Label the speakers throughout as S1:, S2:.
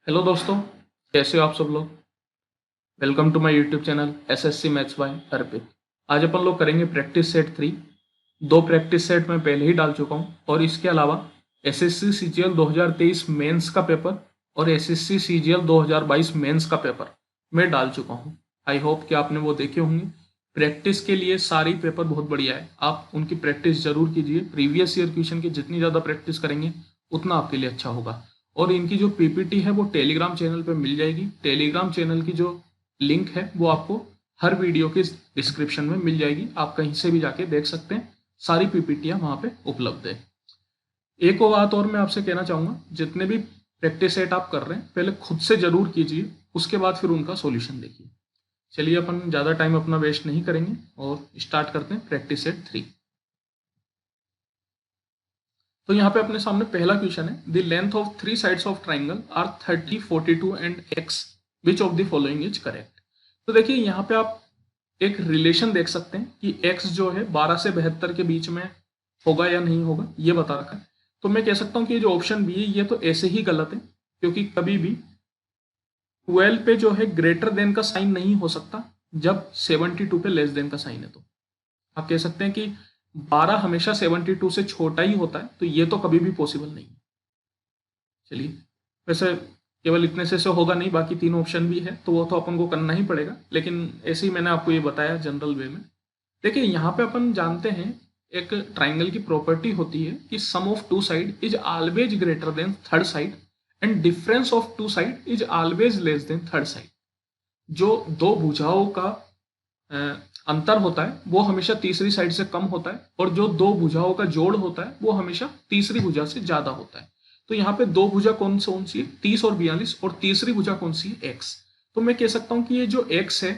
S1: Hello दोस्तों, कैसे हो आप सब लोग। Welcome to my YouTube channel SSC maths by Arpit. आज अपन लोग करेंगे प्रैक्टिस सेट 3। दो प्रैक्टिस सेट मैं पहले ही डाल चुका हूँ और इसके अलावा एसएससी सीजीएल 2023 मेंस का पेपर और एसएससी सीजीएल 2022 मेंस का पेपर मैं डाल चुका हूँ। आई होप कि आपने वो देखे होंगे। प्रैक्टिस के लिए सारी पेपर बहुत बढ़िया है, आप उनकी प्रैक्टिस जरूर कीजिए। प्रीवियस ईयर क्वेश्चन की जितनी ज़्यादा प्रैक्टिस करेंगे उतना आपके लिए अच्छा होगा। और इनकी जो पीपीटी है वो टेलीग्राम चैनल पे मिल जाएगी। टेलीग्राम चैनल की जो लिंक है वो आपको हर वीडियो के डिस्क्रिप्शन में मिल जाएगी, आप कहीं से भी जाके देख सकते हैं। सारी पीपीटियां वहां पे उपलब्ध है। एक और बात और मैं आपसे कहना चाहूंगा, जितने भी प्रैक्टिस सेट आप कर रहे हैं पहले खुद से जरूर कीजिए, उसके बाद फिर उनका सॉल्यूशन देखिए। चलिए अपन ज़्यादा टाइम अपना वेस्ट नहीं करेंगे और स्टार्ट करते हैं प्रैक्टिस सेट 3। तो यहाँ पे अपने सामने पहला क्वेश्चन है, the length of three sides of triangle are 30, 42 and x, which of the following is correct. तो देखिए यहाँ पे आप एक रिलेशन देख सकते हैं कि x जो है 12 से 72 के बीच में होगा या नहीं होगा, ये बता रखा है। तो मैं कह सकता हूँ कि ये जो ऑप्शन बी है ये तो ऐसे ही गलत है, क्योंकि कभी भी 12 पे जो है ग्रेटर देन का साइन नहीं हो सकता जब 72 पे लेस देन का साइन है। तो आप कह सकते हैं कि 12 हमेशा 72 से छोटा ही होता है, तो ये तो कभी भी पॉसिबल नहीं है। चलिए, वैसे केवल इतने से होगा नहीं, बाकी तीन ऑप्शन भी है तो वो तो अपन को करना ही पड़ेगा, लेकिन ऐसे ही मैंने आपको ये बताया जनरल वे में। देखिए यहाँ पे अपन जानते हैं एक ट्राइंगल की प्रॉपर्टी होती है कि sum of two side is always greater than third side and difference of two side is always less than third side. जो दो भुजाओं का अ, अंतर होता है वो हमेशा तीसरी साइड से कम होता है, और जो दो भुजाओं का जोड़ होता है वो हमेशा तीसरी भुजा से ज्यादा होता है। तो यहाँ पे दो भुजा कौन सी है, 30 और 42, और तीसरी भुजा कौन सी है, एक्स। तो मैं कह सकता हूँ कि ये जो एक्स है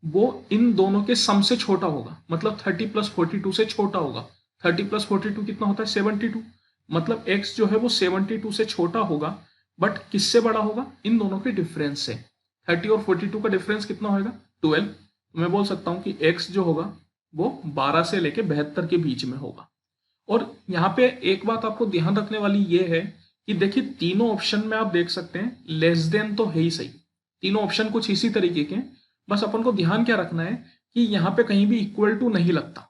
S1: वो इन दोनों के सम से छोटा होगा, मतलब 30 प्लस 42 से छोटा होगा। 30 प्लस 42 कितना होता है, 72। मतलब एक्स जो है वो 72 से छोटा होगा, बट किससे बड़ा होगा, इन दोनों के डिफरेंस से। 30 और 42 का डिफरेंस कितना होगा, 12। मैं बोल सकता हूं कि x जो होगा वो 12 से लेके 72 के बीच में होगा। और यहाँ पे एक बात आपको ध्यान रखने वाली ये है कि देखिए तीनों ऑप्शन में आप देख सकते हैं लेस देन तो है ही सही। तीनों ऑप्शन कुछ इसी तरीके के हैं, बस अपन को ध्यान क्या रखना है कि यहाँ पे कहीं भी इक्वल टू नहीं लगता।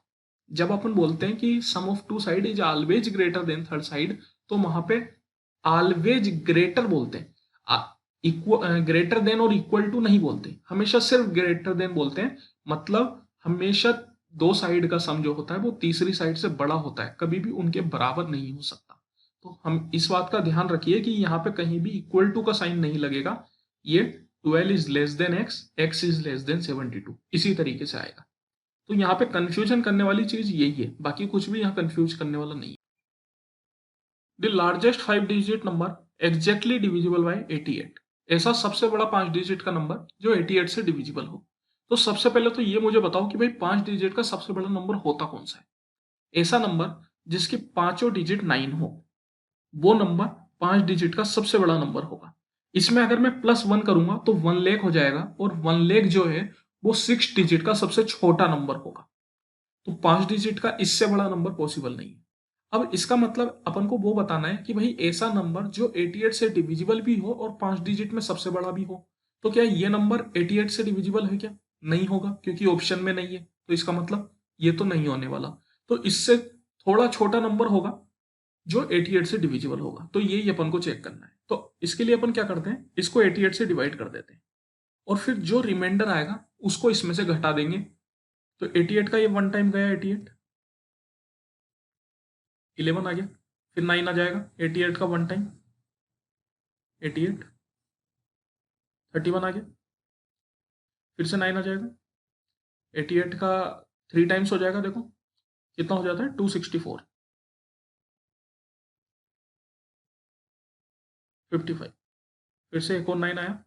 S1: जब अपन बोलते हैं कि sum of two side is always greater than third side, तो वहां पे ऑलवेज ग्रेटर बोलते हैं, ग्रेटर देन और इक्वल टू नहीं बोलते, हमेशा सिर्फ ग्रेटर देन बोलते हैं। मतलब हमेशा दो साइड का सम जो होता है वो तीसरी साइड से बड़ा होता है, कभी भी उनके बराबर नहीं हो सकता। तो हम इस बात का ध्यान रखिए कि यहाँ पे कहीं भी इक्वल टू का साइन नहीं लगेगा। ये 12 is less than x, x is less than 72, इसी तरीके से आएगा। तो यहाँ पे कंफ्यूजन करने वाली चीज यही है, बाकी कुछ भी यहाँ कंफ्यूज करने वाला नहीं है। The largest 5 digit number exactly divisible by 88। ऐसा सबसे बड़ा 5 डिजिट का नंबर जो 88 से डिविजिबल हो। तो सबसे पहले तो ये मुझे बताओ कि भाई 5 डिजिट का सबसे बड़ा नंबर होता कौन सा है। ऐसा नंबर जिसके पांचों डिजिट 9 हो, वो नंबर 5 डिजिट का सबसे बड़ा नंबर होगा। इसमें अगर मैं +1 करूंगा तो 1 लाख हो जाएगा, और 1 लाख जो है वो 6 डिजिट का सबसे छोटा नंबर होगा। तो 5 डिजिट का इससे बड़ा नंबर पॉसिबल नहीं है। अब इसका मतलब अपन को वो बताना है कि भाई ऐसा नंबर जो 88 से डिविजिबल भी हो और 5 डिजिट में सबसे बड़ा भी हो। तो क्या ये नंबर 88 से डिविजिबल है क्या, नहीं होगा, क्योंकि ऑप्शन में नहीं है। तो इसका मतलब ये तो नहीं होने वाला। तो इससे थोड़ा छोटा नंबर होगा जो 88 से डिविजिबल होगा। तो यही अपन को चेक करना है। तो इसके लिए अपन क्या करते हैं, इसको 88 से डिवाइड कर देते हैं, और फिर जो रिमाइंडर आएगा उसको इसमें से घटा देंगे। तो 88 का ये वन टाइम गया, 88, 11 आ गया। फिर 9 आ जाएगा, 88 का वन टाइम 88, 31 आ गया। फिर से 9 आ जाएगा, 88 का 3 टाइम्स हो जाएगा। देखो कितना हो जाता है, 264, 55। फिर से एक और 9 आया।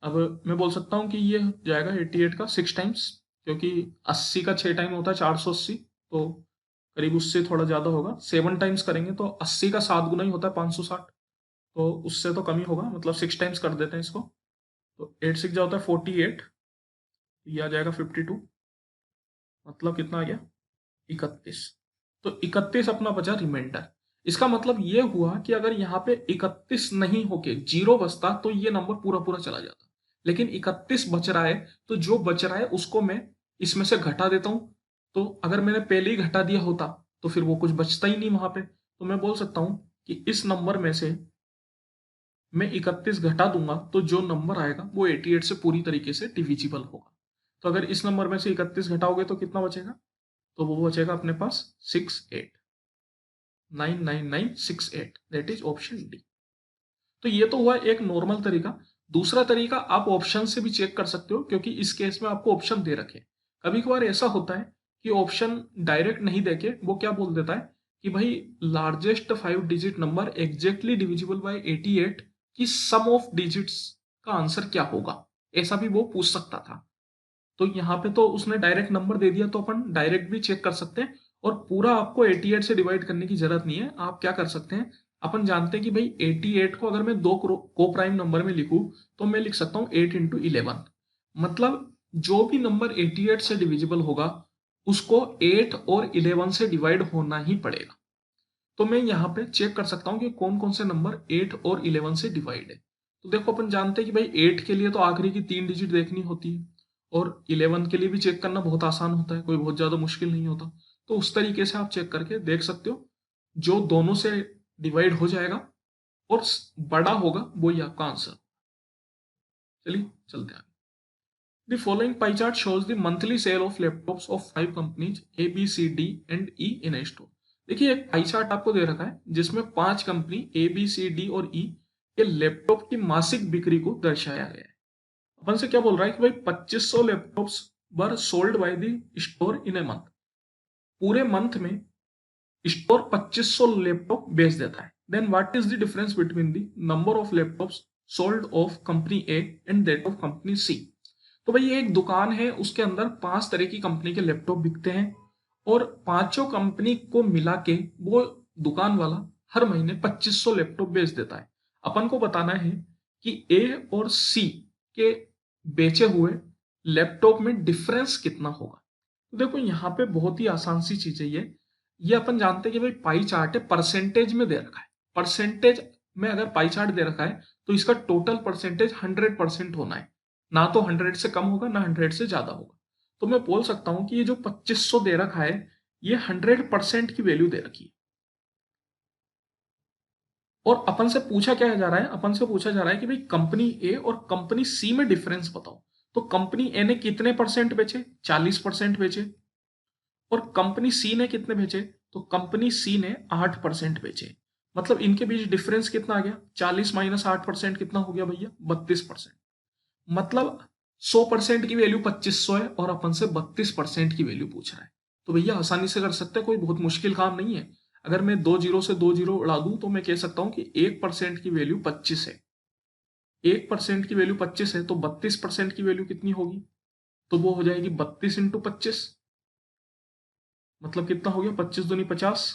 S1: अब मैं बोल सकता हूँ कि ये जाएगा 88 का 6 टाइम्स, क्योंकि 80 का 6 टाइम होता है 480, तो करीब उससे थोड़ा ज़्यादा होगा। 7 टाइम्स करेंगे तो 80 का 7 गुना ही होता है 560, तो उससे तो कम ही होगा, मतलब 6 टाइम्स कर देते हैं इसको। तो 8 6 जा होता है 48, ये आ जाएगा 52, मतलब कितना आ गया, 31। तो 31 अपना बचा रिमाइंडर। इसका मतलब ये हुआ कि अगर यहाँ पे 31 नहीं होके 0 बचता तो ये नंबर पूरा पूरा चला जाता, लेकिन 31 बच रहा है, तो जो बच रहा है उसको मैं इसमें से घटा देता हूं। तो अगर मैंने पहले ही घटा दिया होता तो फिर वो कुछ बचता ही नहीं वहां पे। तो मैं बोल सकता हूं कि इस नंबर में से मैं 31 घटा दूंगा तो जो नंबर आएगा वो 88 से पूरी तरीके से डिविजिबल होगा। तो अगर इस नंबर में से 31 घटाओगे तो कितना बचेगा? तो वो बचेगा अपने पास 68, 99968, दैट इज ऑप्शन डी। तो ये तो हुआ एक नॉर्मल तरीका। दूसरा तरीका आप ऑप्शन से भी चेक कर सकते हो, क्योंकि इस केस में आपको ऑप्शन दे रखे। कभी कभार ऐसा होता है कि ऑप्शन डायरेक्ट नहीं देके वो क्या बोल देता है कि भाई largest 5 digit number exactly divisible by 88 की सम ऑफ डिजिट्स का आंसर क्या होगा, ऐसा भी वो पूछ सकता था। तो यहाँ पे तो उसने डायरेक्ट नंबर दे दिया, तो अपन डायरेक्ट भी चेक कर सकते हैं। और पूरा आपको 88 से डिवाइड करने की जरूरत नहीं है। आप क्या कर सकते हैं, अपन जानते हैं कि भाई 88 को अगर मैं दो को प्राइम नंबर में लिखूं तो मैं लिख सकता हूँ 8 इंटू 11। मतलब जो भी नंबर 88 से डिविजिबल होगा उसको 8 और 11 से डिवाइड होना ही पड़ेगा। तो मैं यहाँ पे चेक कर सकता हूँ कि कौन कौन से नंबर 8 और 11 से डिवाइड है। तो देखो अपन जानते हैं कि भाई 8 के लिए तो आखिरी की 3 डिजिट देखनी होती है, और 11 के लिए भी चेक करना बहुत आसान होता है, कोई बहुत ज्यादा मुश्किल नहीं होता। तो उस तरीके से आप चेक करके देख सकते हो, जो दोनों से डिवाइड हो जाएगा और बड़ा होगा वही आपका आंसर। चलिए चलते हैं। The following pie chart shows the monthly sale of laptops of 5 companies A, B, C, D and E in a store. देखिए एक पाई चार्ट आपको दे रखा है जिसमें 5 company A, B, C, D और E के लैपटॉप की मासिक बिक्री को दर्शाया गया है। अपन से क्या बोल रहा है कि भाई 2500 laptops were sold by the store in a month. पूरे मंथ में स्टोर 2500 लैपटॉप बेच देता है। Then what is the difference between the number of laptops sold of company A and that of company C. तो भाई ये एक दुकान है, उसके अंदर 5 तरह की कंपनी के लैपटॉप बिकते हैं, और पांचों कंपनी को मिला के वो दुकान वाला हर महीने 2500 लैपटॉप बेच देता है। अपन को बताना है कि ए और सी के बेचे हुए लैपटॉप में डिफरेंस कितना होगा। तो देखो यहाँ पे बहुत ही आसान सी चीज है ये अपन जानते हैं कि भाई पाई चार्ट है, परसेंटेज में दे रखा है। परसेंटेज में अगर पाई चार्ट दे रखा है तो इसका टोटल परसेंटेज 100% होना है, ना तो 100 से कम होगा ना 100 से ज्यादा होगा। तो मैं बोल सकता हूं कि ये जो 2500 दे रखा है ये 100% की वैल्यू दे रखी है। और अपन से पूछा क्या जा रहा है, अपन से पूछा जा रहा है कि भाई कंपनी ए और कंपनी सी में डिफरेंस बताओ। तो कंपनी ए ने कितने परसेंट बेचे? 40% बेचे। और कंपनी सी ने कितने बेचे? तो कंपनी सी ने 8% बेचे। मतलब इनके बीच डिफरेंस कितना आ गया? 40 माइनस 8% कितना हो गया भैया? 32%। मतलब 100% की वैल्यू 2500 है और अपन से 32% की वैल्यू पूछ रहा है। तो भैया आसानी से कर सकते हैं, कोई बहुत मुश्किल काम नहीं है। अगर मैं 2 जीरो से 2 जीरो उड़ा दूं तो मैं कह सकता हूं कि 1% की वैल्यू 25 है। 1% की वैल्यू 25 है तो 32% की वैल्यू कितनी होगी? तो वो हो जाएगी 32 इंटू 25। मतलब कितना हो गया? 25 दूनी 50,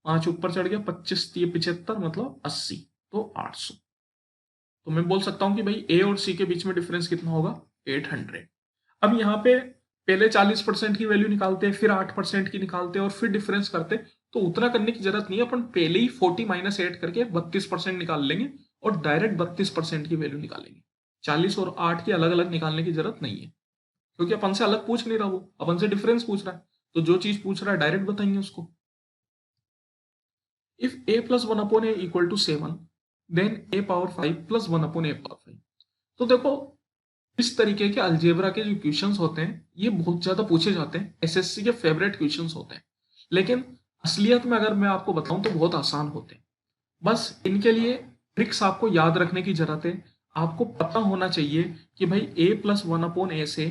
S1: 5 ऊपर चढ़ गया, 25 3 75, मतलब 80, तो 800। तो मैं बोल सकता हूं कि भाई ए और सी के बीच में डिफरेंस कितना होगा? 800। अब यहाँ पे पहले 40% की वैल्यू निकालते हैं, फिर 8% की निकालते हैं और फिर डिफरेंस करते हैं। तो उतना करने की जरूरत नहीं है, अपन पहले ही 40 माइनस 8 करके 32% निकाल लेंगे और डायरेक्ट 32% की वैल्यू निकालेंगे। 40 और 8 की अलग अलग निकालने की जरूरत नहीं है, क्योंकि अपन से अलग पूछ नहीं रहा, वो अपन से डिफरेंस पूछ रहा है। तो जो चीज पूछ रहा है डायरेक्ट बताएंगे उसको। If a plus 1 upon a equal to 7, then a power 5 plus 1 upon a power 5। तो देखो इस तरीके के अलजेब्रा के जो क्वेश्चंस होते हैं ये बहुत ज्यादा पूछे जाते हैं, एसएससी के फेवरेट क्वेश्चंस होते हैं। लेकिन असलियत में अगर मैं आपको बताऊं तो बहुत आसान होते हैं। बस इनके लिए ट्रिक्स आपको याद रखने की जरूरत है। आपको पता होना चाहिए कि भाई a प्लस 1 अपॉन ए से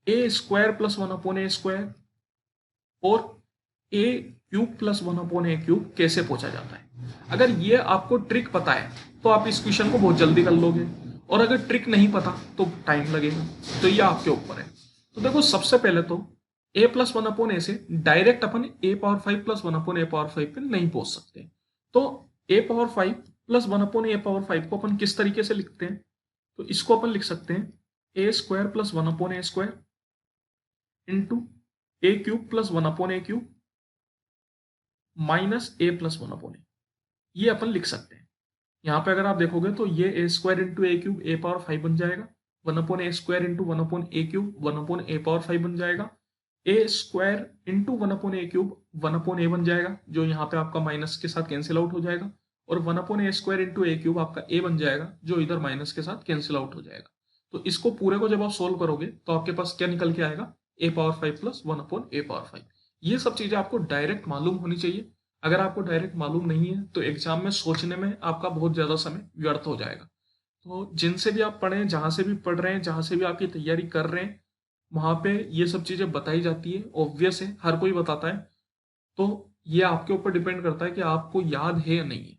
S1: ए स्क्वायर प्लस 1 अपॉन ए स्क्वायर और ए क्यूब प्लस 1 अपॉन ए क्यूब कैसे पूछा जाता है। अगर ये आपको ट्रिक पता है तो आप इस क्वेश्चन को बहुत जल्दी कर लोगे, और अगर ट्रिक नहीं पता तो टाइम लगेगा। तो ये आपके ऊपर है। तो देखो सबसे पहले तो ए प्लस 1 अपॉन ए से डायरेक्ट अपन ए पावर 5 प्लस 1 अपॉन ए पावर 5 पे नहीं पहुंच सकते। तो ए पावर 5 प्लस 1 अपॉन ए पावर 5 को अपन किस तरीके से लिखते हैं? तो इसको अपन लिख सकते हैं ए स्क्वायर प्लस 1 अपॉन ए स्क्वायर इंटू ए क्यूब प्लस 1 अपॉन ए क्यूब माइनस ए प्लस वन अपॉन ए, ये अपन लिख सकते हैं। यहाँ पे अगर आप देखोगे तो ये ए स्क्वायर इंटू ए क्यूब ए पावर 5 बन जाएगा, वन अपॉन ए स्क्वायर इंटू वन अपॉन ए क्यूब वन अपॉन ए पावर 5 बन जाएगा, ए स्क्वायर इंटू वन अपॉन ए क्यूब वन अपॉन ए बन जाएगा, जो यहाँ पे आपका माइनस के साथ कैंसिल आउट हो जाएगा, और वन अपॉन ए स्क्वायर इंटू ए क्यूब आपका ए बन जाएगा, जो इधर माइनस के साथ कैंसिल आउट हो जाएगा। तो इसको पूरे को जब आप सोल्व करोगे तो आपके पास क्या निकल के आएगा, ए पावर 5 प्लस वन अपॉन ए पावर 5। ये सब चीजें आपको डायरेक्ट मालूम होनी चाहिए। अगर आपको डायरेक्ट मालूम नहीं है तो एग्जाम में सोचने में आपका बहुत ज्यादा समय व्यर्थ हो जाएगा। तो जिनसे भी आप पढ़ें, जहां से भी पढ़ रहे हैं, जहां से भी आपकी तैयारी कर रहे हैं, वहां पे ये सब चीजें बताई जाती है, ऑब्वियस है, हर कोई बताता है। तो ये आपके ऊपर डिपेंड करता है कि आपको याद है या नहीं है।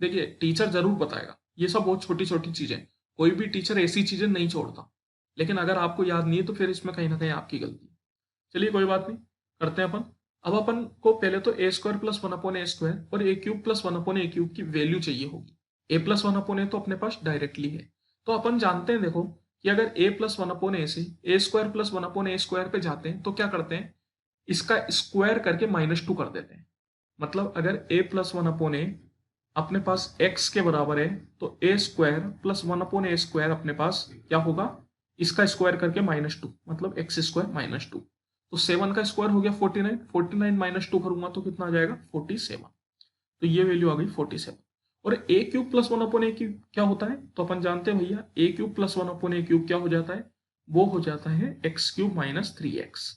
S1: देखिए टीचर जरूर बताएगा, ये सब बहुत छोटी छोटी चीजें, कोई भी टीचर ऐसी चीजें नहीं छोड़ता, लेकिन अगर आपको याद नहीं है तो फिर इसमें कहीं ना कहीं आपकी गलती है। चलिए कोई बात नहीं, करते हैं अपन। अब अपन को पहले तो ए स्क्वायर प्लस वन अपॉन ए स्क्वायर और ए क्यूब प्लस वन अपॉन ए क्यूब की वैल्यू चाहिए होगी। ए प्लस वन अपॉन ए तो अपने पास डायरेक्टली है, तो अपन जानते हैं देखो कि अगर ए प्लस वन अपॉन ए से ए स्क्वायर प्लस वन अपॉन ए स्क्वायर पे जाते हैं तो क्या करते हैं, इसका स्क्वायर करके -2 कर देते हैं। मतलब अगर ए प्लस वन अपॉन ए अपने पास x के बराबर है तो ए स्क्वायर प्लस वन अपॉन ए स्क्वायर अपने पास क्या होगा, इसका स्क्वायर करके -2, मतलब एक्स स्क्वायर -2। तो 7 का स्क्वायर हो गया 49, 49 -2 करूंगा तो कितना आ जाएगा 47। तो ये वैल्यू आ गई 47। और ए क्यूब प्लस वन अपॉन ए क्यूब क्या होता है, तो अपन जानते हैं भैया ए क्यूब प्लस वन अपॉन ए क्यूब क्या हो जाता है, वो हो जाता है एक्स क्यूब माइनस 3x।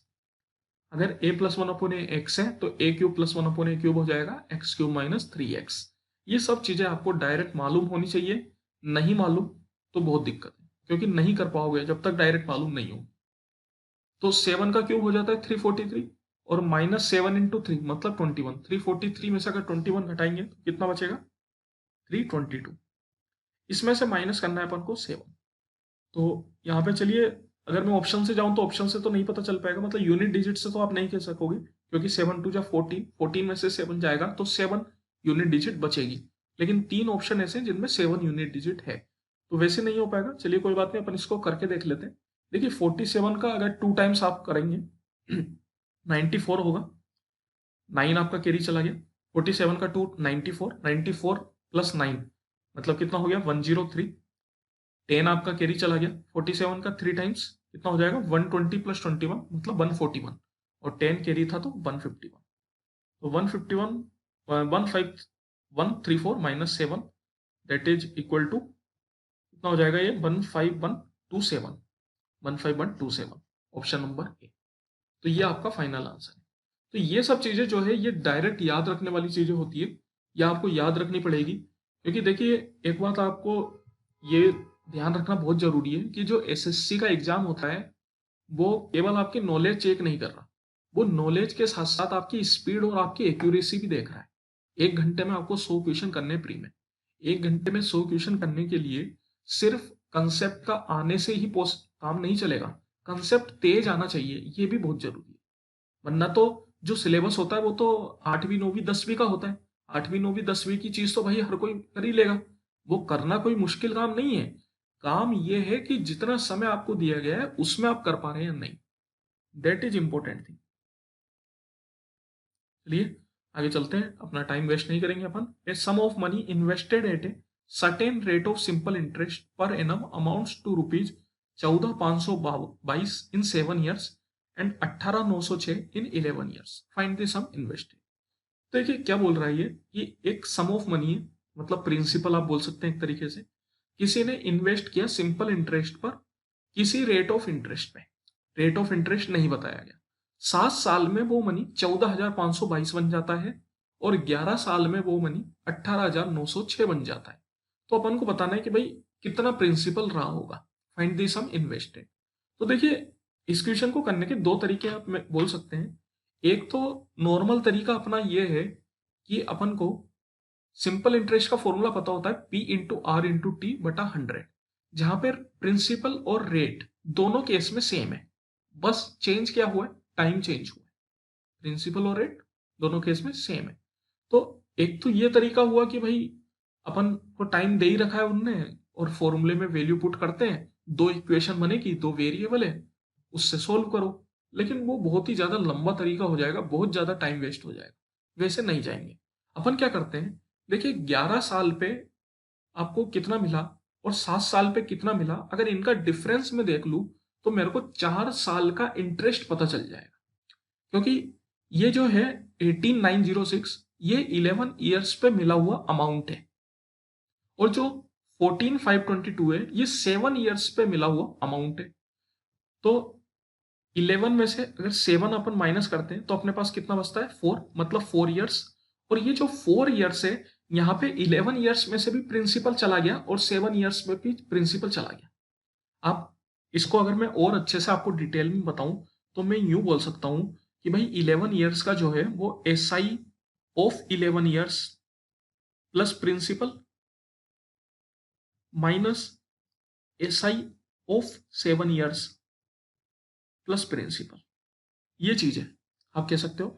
S1: अगर a plus one upon A x है तो ए क्यूब प्लस वन अपॉन ए क्यूब हो जाएगा एक्स क्यूब माइनस 3x। ये सब चीजें आपको डायरेक्ट मालूम होनी चाहिए, नहीं मालूम तो बहुत दिक्कत है, क्योंकि नहीं कर पाओगे जब तक डायरेक्ट मालूम नहीं हो। तो 7 का क्यूब हो जाता है 343, और -7 इंटू 3 मतलब 21। 343 में से अगर 21 घटाएंगे तो कितना बचेगा 322। इसमें से माइनस करना है अपन को 7। तो यहाँ पे चलिए, अगर मैं ऑप्शन से जाऊं तो ऑप्शन से तो नहीं पता चल पाएगा, मतलब यूनिट डिजिट से तो आप नहीं कह सकोगे, क्योंकि 7 2 जा 14, 14 में से 7 जाएगा तो 7 यूनिट डिजिट बचेगी। लेकिन 3 ऑप्शन ऐसे हैं जिनमें 7 यूनिट डिजिट है, तो वैसे नहीं हो पाएगा। चलिए कोई बात नहीं, अपन इसको करके देख लेते हैं। देखिए 47 का अगर 2 टाइम्स आप करेंगे 94 होगा, 9 आपका कैरी चला गया, 47 का 2 94, 94 प्लस 9 मतलब कितना हो गया 103। 10 आपका कैरी चला गया, 47 का 3 टाइम्स कितना हो जाएगा 120 प्लस 21 मतलब 141, और 10 कैरी था तो 151। तो 151 15134 minus 7 that is equal to कितना हो जाएगा ये 15127, 15127, ऑप्शन नंबर ए। तो ये आपका फाइनल आंसर है। तो ये सब चीजें जो है ये डायरेक्ट याद रखने वाली चीजें होती है, या आपको याद रखनी पड़ेगी। क्योंकि देखिए एक बात आपको ये ध्यान रखना बहुत जरूरी है कि जो एसएससी का एग्जाम होता है वो केवल आपकी नॉलेज चेक नहीं कर रहा, वो नॉलेज के साथ साथ आपकी स्पीड और आपकी एक्यूरेसी भी देख रहा है। 1 घंटे में आपको 100 क्वेश्चन करने प्री में, 1 घंटे में 100 क्वेश्चन करने के लिए सिर्फ कंसेप्ट का आने से ही पोस्ट काम नहीं चलेगा, कंसेप्ट तेज आना चाहिए, ये भी बहुत जरूरी है। वरना तो जो सिलेबस होता है वो तो 8वीं 9वीं 10वीं का होता है, 8वीं 9वीं 10वीं की चीज तो भाई हर कोई कर ही लेगा, वो करना कोई मुश्किल काम नहीं है। काम ये है कि जितना समय आपको दिया गया है उसमें आप कर पा रहे हैं या नहीं, दैट इज इंपॉर्टेंट थिंग। चलिए आगे चलते हैं, अपना टाइम वेस्ट नहीं करेंगे अपन। A sum of money invested at a certain rate of simple interest पर एनम amounts to rupees 14,522 in 7 years and 18,906 in 11 years, find the sum invested. तो देखिए क्या बोल रहा है ये कि एक सम ऑफ मनी है, मतलब प्रिंसिपल आप बोल सकते हैं एक तरीके से, किसी ने इन्वेस्ट किया सिंपल इंटरेस्ट पर किसी रेट ऑफ इंटरेस्ट पे, रेट ऑफ इंटरेस्ट नहीं बताया गया। 7 साल में वो मनी 14,522 बन जाता है, और 11 साल में वो मनी 18,906 बन जाता है। तो अपन को बताना है कि भाई कितना प्रिंसिपल रहा होगा, फाइंड द सम इन्वेस्टेड। तो देखिए इस क्वेश्चन को करने के 2 तरीके आप बोल सकते हैं। एक तो नॉर्मल तरीका अपना ये है कि अपन को सिंपल इंटरेस्ट का फॉर्मूला पता होता है P into R into T बटा 100, जहां पर प्रिंसिपल और रेट दोनों केस में सेम है, बस चेंज क्या हुआ है, टाइम चेंज हुआ है। प्रिंसिपल और रेट दोनों केस में सेम है। तो एक तो ये तरीका हुआ कि भाई अपन को टाइम दे ही रखा है उनने, और फॉर्मूले में वैल्यू पुट करते हैं, 2 इक्वेशन बनेगी, 2 वेरिएबल है, उससे सोल्व करो। लेकिन वो बहुत ही ज्यादा लंबा तरीका हो जाएगा, बहुत ज्यादा टाइम वेस्ट हो जाएगा। वैसे नहीं जाएंगे। अपन क्या करते हैं, देखिए 11 साल पे आपको कितना मिला और 7 साल पे कितना मिला, अगर इनका डिफरेंस में देख लूं तो मेरे को 4 साल का इंटरेस्ट पता चल जाएगा। क्योंकि ये जो है 18906 ये 11 ईयर्स पे मिला हुआ अमाउंट है, और जो 14522 है ये 7 ईयर्स पे मिला हुआ अमाउंट है। तो 11 में से अगर 7 अपन माइनस करते हैं तो अपने पास कितना बचता है, 4, मतलब 4 ईयर्स। और ये जो 4 ईयर्स है, यहाँ पे 11 ईयर्स में से भी प्रिंसिपल चला गया और 7 ईयर्स में भी प्रिंसिपल चला गया। अब इसको अगर मैं और अच्छे से आपको डिटेल में बताऊं तो मैं यूं बोल सकता हूं कि भाई 11 ईयर्स का जो है वो SI of 11 years plus principal minus SI of 7 years plus principal, ये चीज है, आप कह सकते हो।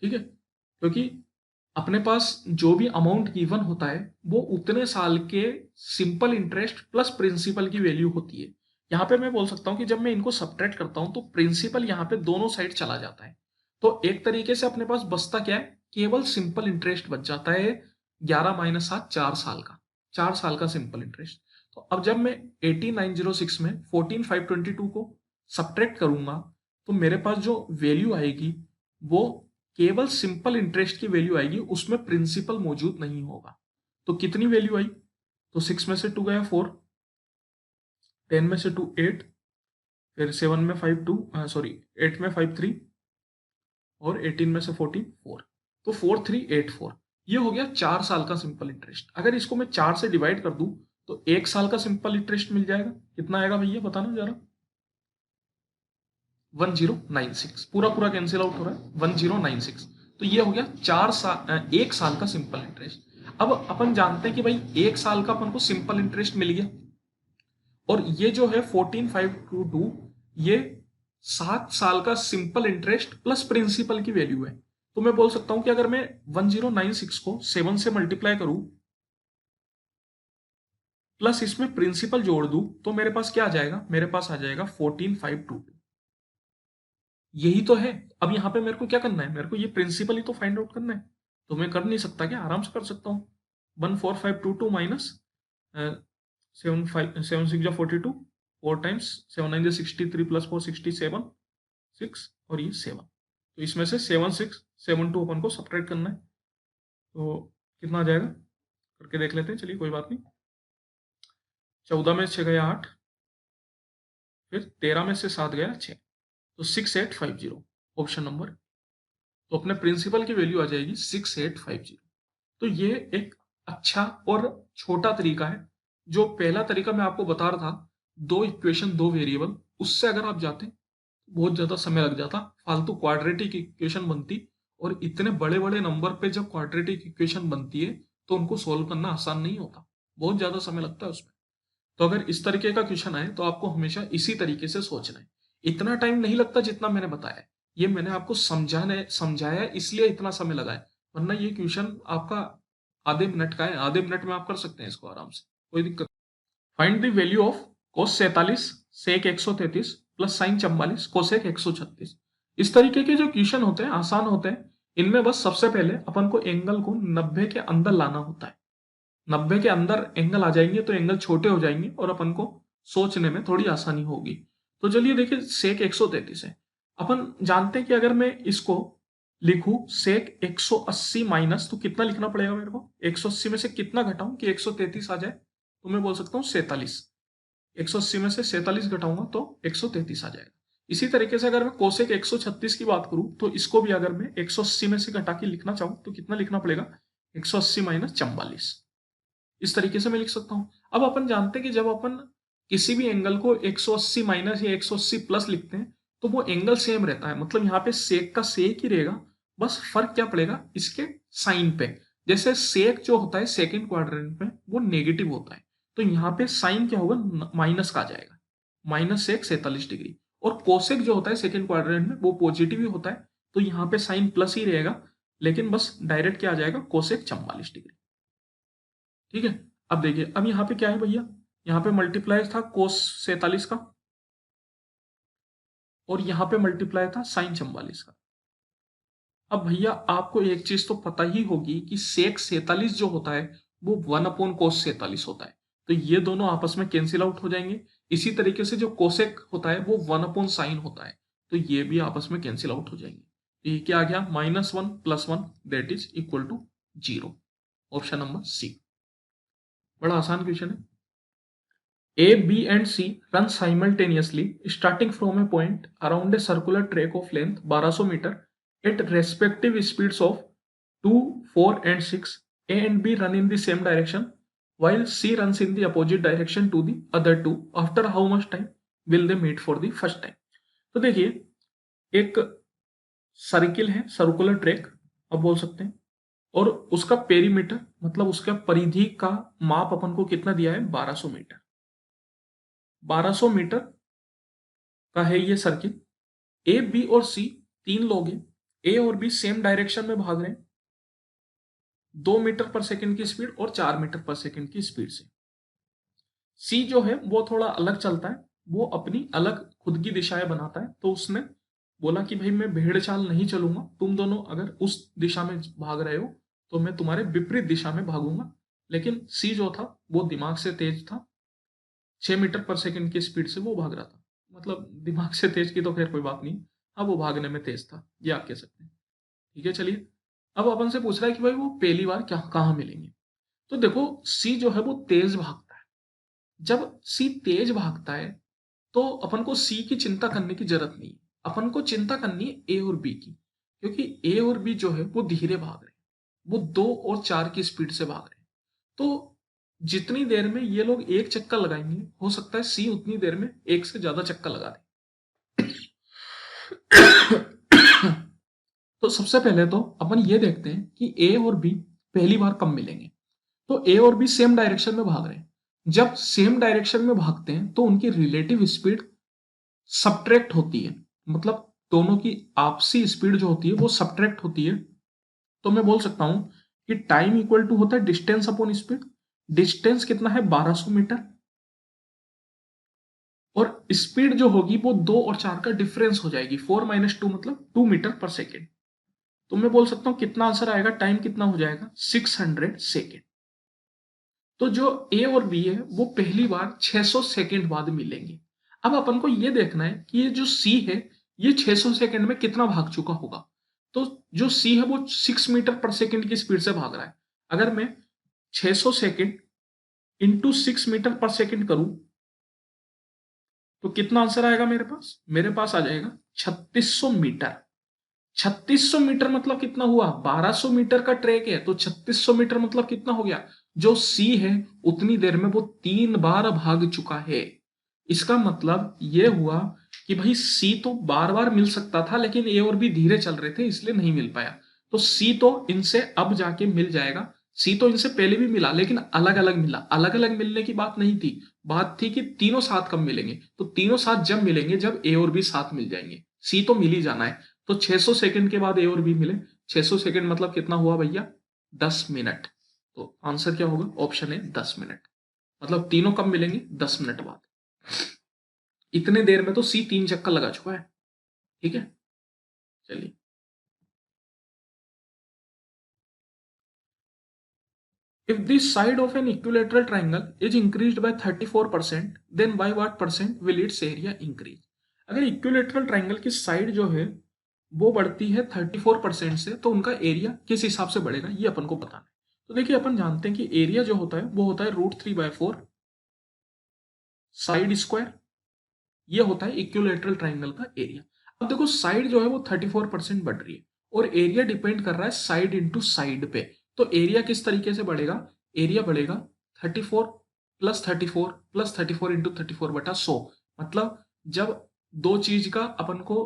S1: ठीक है, क्योंकि अपने पास जो भी अमाउंट गिवन होता है वो उतने साल के सिंपल इंटरेस्ट प्लस प्रिंसिपल की वैल्यू होती है। यहाँ पे मैं बोल सकता हूँ कि जब मैं इनको सब्ट्रैक्ट करता हूँ तो प्रिंसिपल यहाँ पे दोनों साइड चला जाता है। तो एक तरीके से अपने पास बचता क्या है, केवल सिंपल इंटरेस्ट बच जाता है। 11 माइनस 7, 4 साल का, 4 साल का सिंपल इंटरेस्ट। तो अब जब मैं 18906 में 14522 को सब्ट्रैक्ट करूंगा तो मेरे पास जो वैल्यू आएगी वो केवल सिंपल इंटरेस्ट की वैल्यू आएगी, उसमें प्रिंसिपल मौजूद नहीं होगा। तो कितनी वैल्यू आई, तो 6 में से 2 गया 4, 10 में से 2 8, फिर 7 में 5 2, सॉरी 8 में 5 3, और 18 में से 14 4। तो 4384 ये हो गया 4 साल का सिंपल इंटरेस्ट। अगर इसको मैं 4 से डिवाइड कर दूं तो 1 साल का सिंपल इंटरेस्ट मिल जाएगा। कितना आएगा भैया बताना जरा, 1096, पूरा पूरा कैंसिल आउट हो रहा है, 1096। तो ये हो गया 1 साल का सिंपल इंटरेस्ट। अब अपन जानते हैं कि भाई 1 साल का अपन को सिंपल इंटरेस्ट मिल गया, और ये जो है 14522 ये 7 साल का सिंपल इंटरेस्ट प्लस प्रिंसिपल की वैल्यू है। तो मैं बोल सकता हूं कि अगर मैं 1096 को 7 से मल्टीप्लाई करूं प्लस इसमें प्रिंसिपल जोड़ दूं तो मेरे पास क्या आ जाएगा, मेरे पास आ जाएगा 14522। यही तो है। अब यहाँ पे मेरे को क्या करना है, मेरे को ये प्रिंसिपल ही तो फाइंड आउट करना है। तो मैं कर नहीं सकता क्या, आराम से कर सकता हूँ। 14522 माइनस 7 6 42, 4 टाइम्स 7 9 63 प्लस 4 67 6, और ये 7। तो इसमें से 7672 अपन को सब्ट्रैक्ट करना है। तो कितना आ जाएगा करके देख लेते हैं, चलिए कोई बात नहीं। 14 में 6 गया 8, फिर 13 में से 7 गया 6, तो 6850 ऑप्शन नंबर। तो अपने प्रिंसिपल की वैल्यू आ जाएगी 6850। तो ये एक अच्छा और छोटा तरीका है। जो पहला तरीका मैं आपको बता रहा था, 2 इक्वेशन 2 वेरिएबल, उससे अगर आप जाते बहुत ज्यादा समय लग जाता, फालतू क्वाड्रेटिक इक्वेशन बनती, और इतने बड़े बड़े नंबर पे जब क्वाड्रेटिक इक्वेशन बनती है तो उनको सोल्व करना आसान नहीं होता, बहुत ज्यादा समय लगता है उसमें। तो अगर इस तरीके का क्वेश्चन आए तो आपको हमेशा इसी तरीके से सोचना है। इतना टाइम नहीं लगता जितना मैंने बताया है, ये मैंने आपको समझाया इसलिए इतना समय लगा है, वरना ये क्वेश्चन आपका आधे मिनट का है, आधे मिनट में आप कर सकते हैं इसको आराम से, कोई दिक्कत। Find the value of cos 47 sec 133 plus sine 44 cosec 136। इस तरीके के जो क्वेश्चन होते हैं आसान होते हैं। इनमें बस सबसे पहले अपन को एंगल को 90 के अंदर लाना होता है। 90 के अंदर एंगल आ जाएंगे तो एंगल छोटे हो जाएंगे और अपन को सोचने में थोड़ी आसानी होगी। तो चलिए देखिए, सेक 133 है। अपन जानते हैं कि अगर मैं इसको लिखूं सेक 180 माइनस, तो कितना लिखना पड़ेगा मेरे को, 180 में से कितना घटाऊं कि 133 आ जाए, तो मैं बोल सकता हूँ 47। 180 में से 47 घटाऊंगा तो 133 आ जाएगा। इसी तरीके से अगर मैं कोसेक 136 की बात करूं तो इसको भी अगर मैं 180 में से घटा के लिखना चाहूं तो कितना लिखना पड़ेगा, 180 माइनस 44। इस तरीके से मैं लिख सकता हूं। अब अपन जानते हैं कि जब अपन किसी भी एंगल को 180 माइनस या 180 प्लस लिखते हैं तो वो एंगल सेम रहता है, मतलब यहाँ पे सेक का सेक ही रहेगा, बस फर्क क्या पड़ेगा इसके साइन पे। जैसे सेक जो होता है सेकंड क्वाड्रेंट में वो नेगेटिव होता है, तो यहाँ पे साइन क्या होगा, माइनस का आ जाएगा, माइनस सेक 47 डिग्री। और कोसेक जो होता है सेकंड क्वाड्रेंट में वो पॉजिटिव ही होता है, तो यहाँ पे साइन प्लस ही रहेगा, लेकिन बस डायरेक्ट क्या आ जाएगा, कोसेक 44 डिग्री। ठीक है। अब देखिए, अब यहाँ पे क्या है भैया, यहाँ पे मल्टीप्लाई था कोस 47 का, और यहाँ पे मल्टीप्लाई था साइन 44 का। अब भैया आपको एक चीज तो पता ही होगी कि सेक 47 जो होता है वो 1/cos 47 होता है, तो ये दोनों आपस में कैंसिल आउट हो जाएंगे। इसी तरीके से जो कोसेक होता है वो 1/sin होता है, तो ये भी आपस में कैंसिल आउट हो जाएंगे। तो ये क्या आ गया, -1 + 1 that is equal to 0। Option number C. बड़ा आसान क्वेश्चन है। A, B and C run simultaneously starting from a point around a circular track of length 1200 meter at respective speeds of 2, 4 and 6. A and B run in the same direction while C runs in the opposite direction to the other two. After how much time will they meet for the first time? तो देखिए एक circle है, circular track आप बोल सकते हैं, और उसका पेरीमीटर मतलब उसका परिधि का माप अपन को कितना दिया है, 1200 मीटर। 1200 मीटर का है ये सर्किल। ए, बी और सी तीन लोग हैं। ए और बी सेम डायरेक्शन में भाग रहे हैं, 2 मीटर पर सेकंड की स्पीड और 4 मीटर पर सेकंड की स्पीड से। सी जो है वो थोड़ा अलग चलता है, वो अपनी अलग खुद की दिशाएं बनाता है। तो उसने बोला कि भाई मैं भेड़ चाल नहीं चलूंगा, तुम दोनों अगर उस दिशा में भाग रहे हो तो मैं तुम्हारे विपरीत दिशा में भागूंगा। लेकिन सी जो था वो दिमाग से तेज था, 6 मीटर पर सेकंड की स्पीड से वो भाग रहा था। मतलब दिमाग से तेज की तो खैर कोई बात नहीं, हाँ वो भागने में तेज था, ये आप कह सकते हैं। ठीक है, चलिए। अब अपन से पूछ रहा है कि भाई वो पहली बार क्या कहाँ मिलेंगे। तो देखो सी जो है वो तेज भागता है। जब सी तेज भागता है तो अपन को सी की चिंता करने की जरूरत नहीं है, अपन को चिंता करनी है ए और बी की, क्योंकि ए और बी जो है वो धीरे भाग रहे हैं, वो 2 और 4 की स्पीड से भाग रहे हैं। तो जितनी देर में ये लोग एक चक्कर लगाएंगे हो सकता है सी उतनी देर में एक से ज्यादा चक्कर लगा दे। तो सबसे पहले तो अपन ये देखते हैं कि ए और बी पहली बार कब मिलेंगे। तो ए और बी सेम डायरेक्शन में भाग रहे हैं। जब सेम डायरेक्शन में भागते हैं तो उनकी रिलेटिव स्पीड सबट्रैक्ट होती है, मतलब दोनों की आपसी स्पीड जो होती है वो सबट्रैक्ट होती है। तो मैं बोल सकता हूं कि टाइम इक्वल टू होता है डिस्टेंस अपॉन स्पीड। डिस्टेंस कितना है, 1200 मीटर, और स्पीड जो होगी वो 2 और 4 का डिफरेंस हो जाएगी, 4 - 2 मतलब 2 मीटर पर सेकेंड। तो मैं बोल सकता हूं कितना आंसर आएगा, टाइम कितना हो जाएगा, 600 सेकेंड। तो जो ए और बी है वो पहली बार 600 सेकेंड बाद मिलेंगे। अब अपन को ये देखना है कि ये जो सी है ये 600 सेकेंड में कितना भाग चुका होगा। तो जो सी है वो 6 मीटर पर सेकेंड की स्पीड से भाग रहा है। अगर मैं 600 सेकेंड इंटू 6 मीटर पर सेकेंड करूं तो कितना आंसर आएगा मेरे पास, मेरे पास आ जाएगा 3600 मीटर। 3600 मीटर मतलब कितना हुआ, 1200 मीटर का ट्रैक है तो 3600 मीटर मतलब कितना हो गया, जो सी है उतनी देर में वो 3 बार भाग चुका है। इसका मतलब ये हुआ कि भाई सी तो बार बार मिल सकता था लेकिन ए और बी धीरे चल रहे थे इसलिए नहीं मिल पाया। तो सी तो इनसे अब जाके मिल जाएगा। सी तो इनसे पहले भी मिला लेकिन अलग अलग मिला, अलग अलग मिलने की बात नहीं थी, बात थी कि तीनों साथ कब मिलेंगे। तो तीनों साथ जब मिलेंगे जब ए और बी साथ मिल जाएंगे, सी तो मिल ही जाना है। तो 600 सेकंड के बाद ए और बी मिले, 600 सेकंड मतलब कितना हुआ भैया, 10 मिनट। तो आंसर क्या होगा, ऑप्शन है 10 मिनट। मतलब तीनों कब मिलेंगे, 10 मिनट बाद। इतने देर में तो सी 3 चक्कर लगा चुका है। ठीक है, चलिए। If the side of an equilateral triangle is increased by 34%, then by what percent will its area increase? अगर इक्विलेटरल ट्राइंगल की साइड जो है वो बढ़ती है 34% से तो उनका एरिया किस हिसाब से बढ़ेगा ये अपन को बताना है। तो देखिए अपन जानते हैं कि एरिया जो होता है वो होता है √3/4 साइड स्क्वायर, ये होता है इक्विलेटरल ट्राइंगल का एरिया। अब देखो साइड जो है वो 34% बढ़ रही है और एरिया डिपेंड कर रहा है साइड इंटू साइड पे। तो एरिया किस तरीके से बढ़ेगा, एरिया बढ़ेगा 34 + 34 + 34 इंटू 34/100। मतलब जब दो चीज का अपन को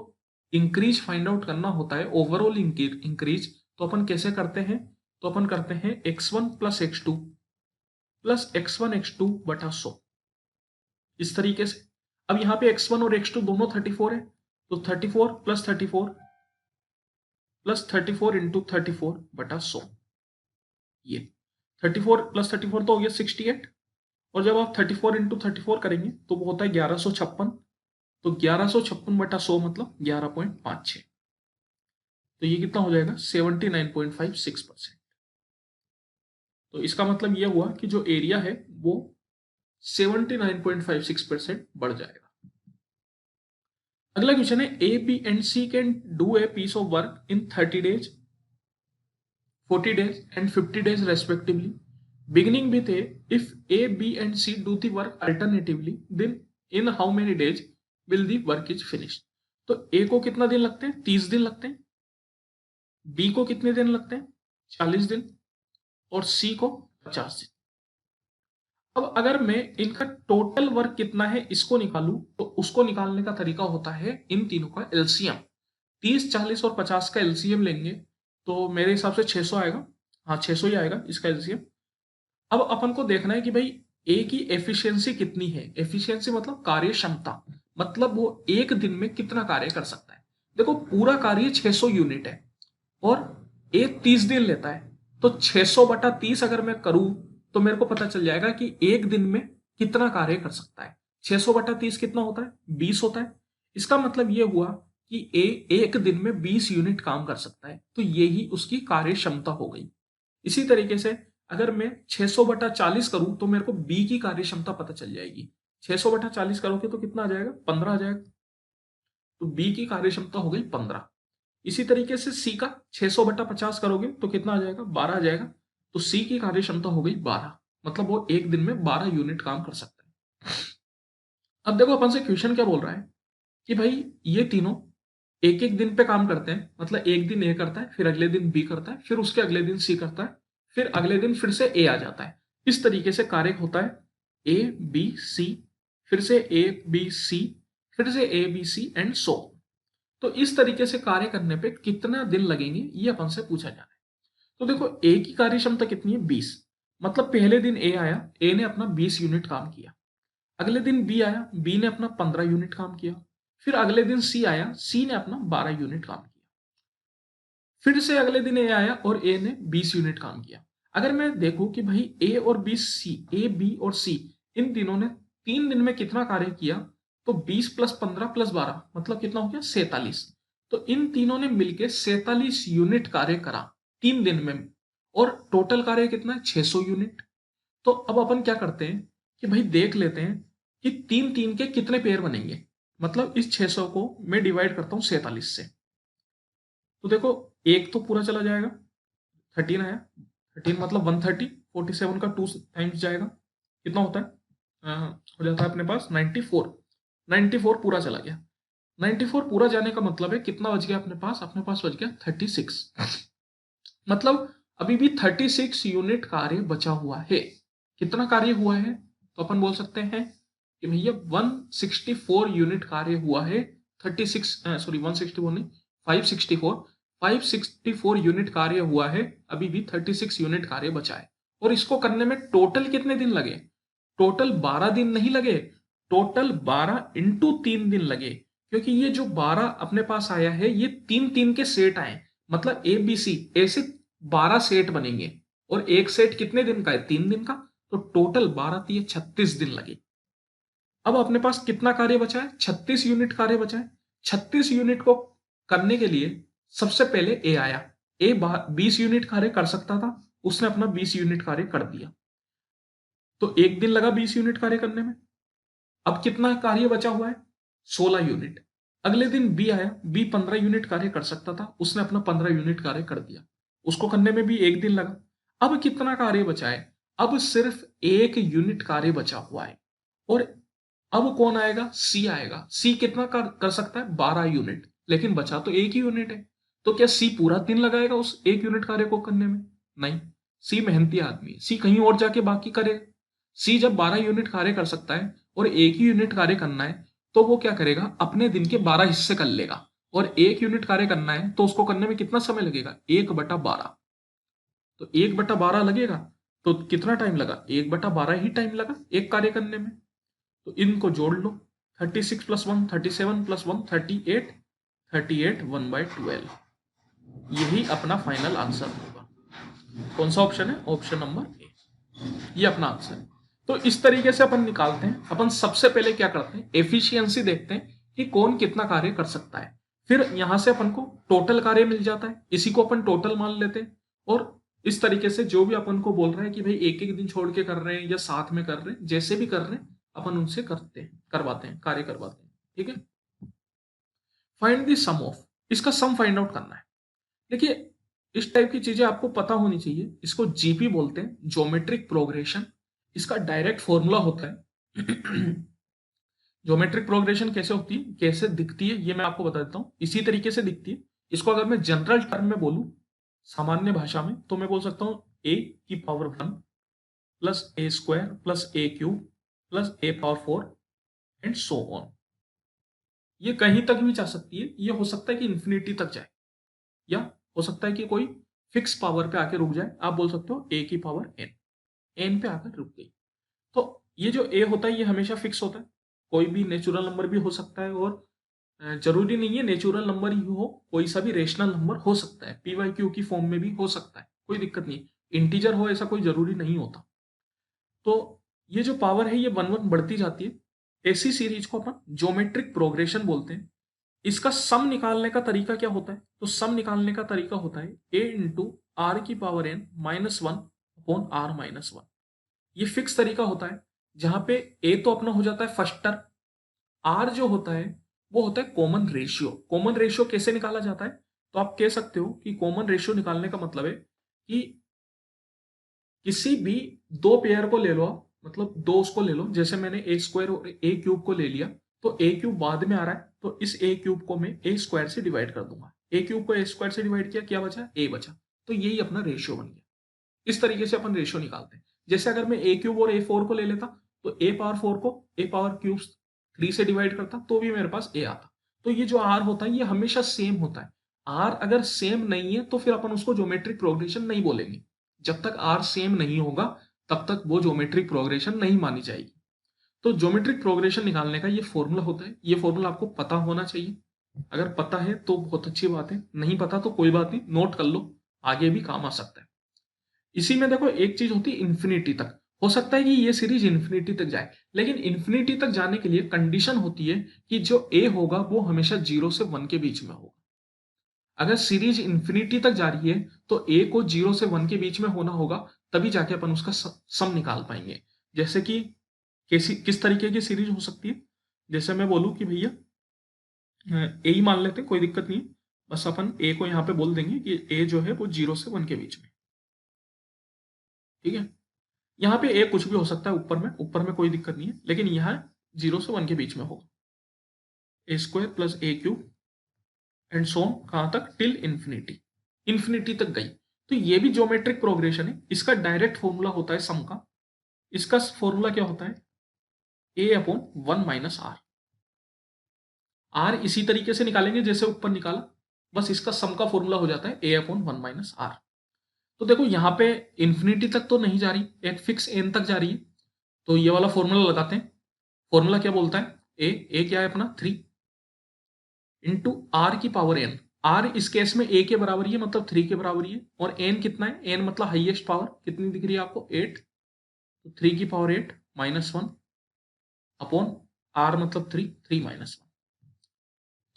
S1: इंक्रीज फाइंड आउट करना होता है, ओवरऑल इंक्रीज, तो अपन कैसे करते हैं, तो अपन करते हैं x1 + x2 + x1 x2/100 इस तरीके से। अब यहाँ पे x1 और x2 दोनों 34 है, तो 34 + 34 + 34 इंटू 34/100, ये 34 + 34 तो हो गया 68। और जब आप 34 इंटू 34 करेंगे तो वो होता है 1156। तो 1156/100 मतलब 11.56। तो ये कितना हो जाएगा 79.56%। तो इसका मतलब ये हुआ कि जो एरिया है वो 79.56% बढ़ जाएगा। अगला क्वेश्चन है A B and C can do a piece of work in 30 days, 40 days and 50 days respectively, beginning with A. If A, B and C do the work alternatively, then in how many days will the work is finished? तो A को कितना दिन लगते हैं? 30 दिन लगते हैं। B को कितने दिन लगते हैं? 40 दिन। और C को 50 दिन। अब अगर मैं इनका टोटल वर्क कितना है इसको निकालूं, तो उसको निकालने का तरीका होता है इन तीनों का एलसीएम। 30, 40 और 50 का एलसीएम लेंगे तो मेरे हिसाब से 600 आएगा। हाँ, 600 ही आएगा इसका एलसीएम। अब अपन को देखना है कि भाई ए की एफिशिएंसी कितनी है। एफिशिएंसी मतलब कार्य क्षमता, मतलब वो एक दिन में कितना कार्य कर सकता है। देखो पूरा कार्य 600 यूनिट है और ए 30 दिन लेता है, तो 600 बटा 30 अगर मैं करूं तो मेरे को पता चल जाएगा कि एक दिन में कितना कार्य कर सकता है। 600 बटा 30 कितना होता है? 20 होता है। इसका मतलब ये हुआ कि ए एक दिन में 20 यूनिट काम कर सकता है, तो ये ही उसकी कार्य क्षमता हो गई। इसी तरीके से अगर मैं 600 बटा 40 करूं तो मेरे को बी की कार्य क्षमता पता चल जाएगी। 600 बटा 40 करोगे तो कितना आ जाएगा? 15 आ जाएगा। तो बी की कार्य क्षमता हो गई 15। इसी तरीके से सी का 600 बटा 50 करोगे तो कितना आ जाएगा? 12 आ जाएगा। तो सी की कार्य क्षमता हो गई 12, मतलब वो एक दिन में 12 यूनिट काम कर सकता है। अब देखो अपन से क्वेश्चन क्या बोल रहा है कि भाई ये तीनों एक एक दिन पे काम करते हैं, मतलब एक दिन ए करता है, फिर अगले दिन बी करता है, फिर उसके अगले दिन सी करता है, फिर अगले दिन फिर से ए आ जाता है। इस तरीके से कार्य होता है ए बी सी, फिर से ए बी सी, फिर से A B C and so. तो इस तरीके से कार्य करने पे कितना दिन लगेंगे ये अपन से पूछा जा रहा है। तो देखो ए की कार्य क्षमता कितनी है? 20, मतलब पहले दिन ए आया, ए ने अपना 20 यूनिट काम किया। अगले दिन बी आया, बी ने अपना 15 यूनिट काम किया। फिर अगले दिन सी आया, सी ने अपना 12 यूनिट काम किया। फिर से अगले दिन ए आया और ए ने 20 यूनिट काम किया। अगर मैं देखूं कि भाई ए और बी सी, ए बी और सी इन तीनों ने 3 दिन में कितना कार्य किया, तो 20 प्लस 15 प्लस 12 मतलब कितना हो गया? 47। तो इन तीनों ने मिलकर 47 यूनिट कार्य करा 3 दिन में, और टोटल कार्य कितना है? 600 यूनिट। तो अब अपन क्या करते हैं कि भाई देख लेते हैं कि 3 3 के कितने पेयर बनेंगे। मतलब इस 600 को मैं डिवाइड करता हूं 47 से। तो देखो एक तो पूरा चला जाएगा, 13 आया, 13 मतलब 130, 47 का 2 टाइम्स जाएगा, कितना होता है? हो जाता है अपने पास 94। 94 पूरा चला गया। 94 पूरा जाने का मतलब है कितना बच गया अपने पास? अपने पास बच गया 36। मतलब अभी भी 36 यूनिट कार्य बचा हुआ है। कितना कार्य हुआ है? तो अपन बोल सकते हैं कि भैया 164 यूनिट कार्य हुआ है। 36 सॉरी 164 नहीं, 564 564 यूनिट कार्य हुआ है। अभी भी 36 यूनिट कार्य बचा है। और इसको करने में टोटल कितने दिन लगे? टोटल 12 दिन नहीं लगे, टोटल 12 इंटू 3 दिन लगे। क्योंकि ये जो 12 अपने पास आया है ये 3 3 के सेट आए, मतलब ए बी सी ऐसे 12 सेट बनेंगे। और एक सेट कितने दिन का है? 3 दिन का। तो टोटल 12 3 36 दिन लगे। अब अपने पास कितना कार्य बचा है? 36 यूनिट कार्य बचा है। 36 यूनिट को करने के लिए सबसे पहले ए आया। ए 20 यूनिट कार्य कर सकता था, उसने अपना 20 यूनिट कार्य कर दिया, तो एक दिन लगा 20 यूनिट कार्य करने में। अब कितना कार्य बचा हुआ है? 16 यूनिट। अगले दिन बी आया, बी 15 यूनिट कार्य कर सकता था, उसने अपना 15 यूनिट कार्य कर दिया, उसको करने में भी एक दिन लगा। अब कितना कार्य बचा है? अब सिर्फ 1 यूनिट कार्य बचा हुआ है। और अब कौन आएगा? सी आएगा। सी कितना कर सकता है? 12 यूनिट, लेकिन बचा तो 1 ही यूनिट है। तो क्या सी पूरा दिन लगाएगा उस 1 यूनिट कार्य को करने में? नहीं, सी मेहनती आदमी है, सी कहीं और जाके बाकी करेगा। सी जब 12 यूनिट कार्य कर सकता है और 1 ही यूनिट कार्य करना है, तो वो क्या करेगा? अपने दिन के 12 हिस्से कर लेगा। और 1 यूनिट कार्य करना है तो उसको करने में कितना समय लगेगा? 1/12। तो 1/12 लगेगा, तो कितना टाइम लगा? 1/12 ही टाइम लगा एक कार्य करने में। तो इनको जोड़ लो, 36 प्लस 1 37 प्लस 1 38, 38 1/12। यही अपना फाइनल आंसर होगा। कौन सा ऑप्शन है? ऑप्शन नंबर ए, ये अपना आंसर है। तो इस तरीके से अपन निकालते हैं। अपन सबसे पहले क्या करते हैं? एफिशिएंसी देखते हैं कि कौन कितना कार्य कर सकता है। फिर यहां से अपन को टोटल कार्य मिल जाता है, इसी को अपन टोटल मान लेते हैं। और इस तरीके से जो भी अपन को बोल रहा है कि भाई एक एक दिन छोड़ के कर रहे हैं या साथ में कर रहे हैं, जैसे भी कर रहे हैं अपन उनसे करते हैं, करवाते हैं, कार्य करवाते हैं। ठीक है, फाइंड द सम ऑफ, इसका सम फाइंड आउट करना है। देखिए इस टाइप की चीजें आपको पता होनी चाहिए, इसको जीपी बोलते हैं, ज्योमेट्रिक प्रोग्रेशन। इसका डायरेक्ट फॉर्मूला होता है ज्योमेट्रिक प्रोग्रेशन कैसे होती है, कैसे दिखती है, ये मैं आपको बता देता हूँ। इसी तरीके से दिखती है। इसको अगर मैं जनरल टर्म में बोलूं, सामान्य भाषा में, तो मैं बोल सकता हूँ a की power 1 plus A square plus A cube plus A power 4 and so on. ये कहीं तक भी जा सकती है, ये हो सकता है कि इंफिनिटी तक जाए, या हो सकता है कि कोई फिक्स पावर पे आके रुक जाए। आप बोल सकते हो a की पावर n, n पे आकर रुक गई। तो ये जो a होता है ये हमेशा फिक्स होता है, कोई भी नेचुरल नंबर भी हो सकता है, और जरूरी नहीं है नेचुरल नंबर ही हो, कोई सा भी रेशनल नंबर हो सकता है, पी वाई क्यू की फॉर्म में भी हो सकता है, कोई दिक्कत नहीं। इंटीजर हो ऐसा कोई जरूरी नहीं होता। तो ये जो पावर है ये वन वन बढ़ती जाती है। ऐसी सीरीज को अपन ज्योमेट्रिक प्रोग्रेशन बोलते हैं। इसका सम निकालने का तरीका क्या होता है, तो सम निकालने का तरीका होता है a इंटू आर की power n minus one upon R minus one. ये फिक्स तरीका होता है, जहां पे a तो अपना हो जाता है फर्स्ट टर्म, आर जो होता है वो होता है कॉमन रेशियो। कॉमन रेशियो कैसे निकाला जाता है, तो आप कह सकते हो कि कॉमन रेशियो निकालने का मतलब है कि किसी भी दो पेयर को ले लो आप, मतलब दो उसको ले लो, जैसे मैंने ए स्क्वायर और ए क्यूब को ले लिया, तो ए क्यूब बाद में आ रहा है, तो इस ए क्यूब को मैं ए स्क्वायर से डिवाइड कर दूंगा। ए क्यूब को ए स्क्वायर से डिवाइड किया, क्या बचा, ए बचा। तो यही अपना रेशियो बन गया। इस तरीके से अपन रेशियो निकालते हैं। जैसे अगर मैं ए क्यूब और ए फोर को ले लेता, तो ए पावर फोर को ए पावर क्यूब थ्री से डिवाइड करता, तो भी मेरे पास ए आता। तो ये जो आर होता है ये हमेशा सेम होता है। आर अगर सेम नहीं है तो फिर अपन उसको ज्योमेट्रिक प्रोग्रेशन नहीं बोलेंगे। जब तक आर सेम नहीं होगा तब तक वो ज्योमेट्रिक प्रोग्रेशन नहीं मानी जाएगी। तो ज्योमेट्रिक प्रोग्रेशन निकालने का ये फॉर्मूला होता है। ये फॉर्मूला आपको पता होना चाहिए। अगर पता है तो बहुत अच्छी बात है, नहीं पता तो कोई बात नहीं, नोट कर लो, आगे भी काम आ सकता है। इसी में देखो एक चीज होती है इन्फिनिटी तक। हो सकता है कि ये सीरीज इन्फिनिटी तक जाए, लेकिन इन्फिनिटी तक जाने के लिए कंडीशन होती है कि जो ए होगा वो हमेशा 0 से 1 के बीच में होगा। अगर सीरीज इन्फिनिटी तक जा रही है तो ए को 0 से 1 के बीच में होना होगा, तभी जाके अपन उसका सम निकाल पाएंगे। जैसे कि किस तरीके की सीरीज हो सकती है, जैसे मैं बोलूं कि भैया ए ही मान लेते हैं, कोई दिक्कत नहीं। बस अपन ए को यहाँ पे बोल देंगे कि ए जो है वो 0 से 1 के बीच में। ठीक है, यहाँ पे ए कुछ भी हो सकता है, ऊपर में कोई दिक्कत नहीं है, लेकिन यहाँ 0 से 1 के बीच में होगा। A square plus A cube and so on, कहां तक, टिल इंफिनिटी। इंफिनिटी तक गई। तो ये भी ज्योमेट्रिक प्रोग्रेशन है। इसका डायरेक्ट फॉर्मूला होता है सम का। इसका फॉर्मूला क्या होता है, ए अपॉन 1 माइनस आर। आर इसी तरीके से निकालेंगे जैसे ऊपर निकाला, बस इसका सम का फॉर्मूला हो जाता है ए अपॉन 1 माइनस आर। तो देखो यहाँ पे इंफिनिटी तक तो नहीं जा रही, एक फिक्स एन तक जा रही है। तो ये वाला फॉर्मूला लगाते हैं। फॉर्मूला क्या बोलता है, ए क्या है अपना 3 इंटू आर की पावर एन। आर इस केस में ए के बराबर ही है, मतलब 3 के बराबर ही है। और एन कितना है, एन मतलब हाईएस्ट पावर कितनी दिख रही है आपको, 8। तो 3 की पावर 8 माइनस 1 अपॉन आर मतलब 3, 3 माइनस 1।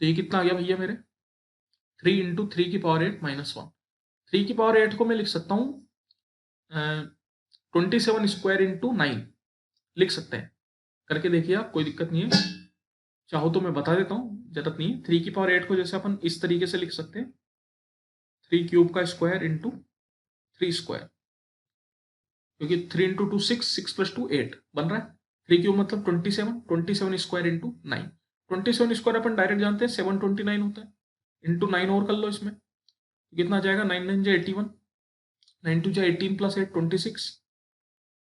S1: तो ये कितना आ गया भैया मेरे, 3 इंटू 3 की पावर 8 माइनस 1। 3 की पावर 8 को मैं लिख सकता हूँ 27 स्क्वायर इंटू 9 लिख सकते हैं। करके देखिए आप, कोई दिक्कत नहीं है, चाहो तो मैं बता देता हूँ, जरूरत नहीं है। 3 की पावर 8 को जैसे अपन इस तरीके से लिख सकते हैं, 3 क्यूब का स्क्वायर इंटू 3 स्क्वायर, क्योंकि 3 इंटू 2 6, 6 प्लस 2 8 बन रहा है। 3 क्यूब मतलब 27, 27 square into 9। 27 square upon direct जानते हैं 729 होता है, इंटू 9 और कर लो इसमें, तो कितना आ जाएगा, 9 9 जा 81, 9 2 जा 18 प्लस 8 26,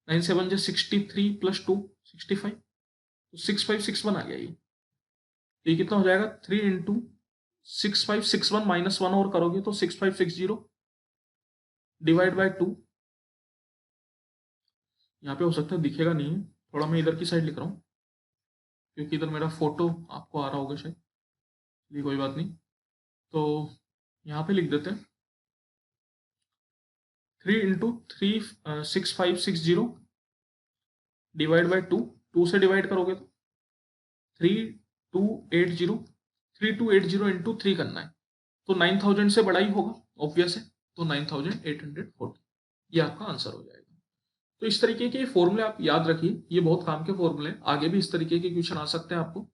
S1: 9 7 जा 63 प्लस 2 65, तो 6561 आ गया ये। तो ये कितना हो जाएगा, 3 इंटू 6561 माइनस 1 और करोगे तो 6560 डिवाइड बाय 2। यहाँ पे हो सकता है दिखेगा नहीं है, थोड़ा मैं इधर की साइड लिख रहा हूँ क्योंकि इधर मेरा फोटो आपको आ रहा होगा शायद, ये कोई बात नहीं। तो यहाँ पे लिख देते हैं 3 इंटू 36560 डिवाइड बाई 2। 2 से डिवाइड करोगे तो 3280, 3280 इंटू 3 करना है, तो 9000 से बड़ा ही होगा, ऑब्वियस है, तो 9840, ये आपका आंसर हो जाएगा। तो इस तरीके के फॉर्मूले आप याद रखिए, ये बहुत काम के फॉर्मूले हैं, आगे भी इस तरीके के क्वेश्चन आ सकते हैं आपको।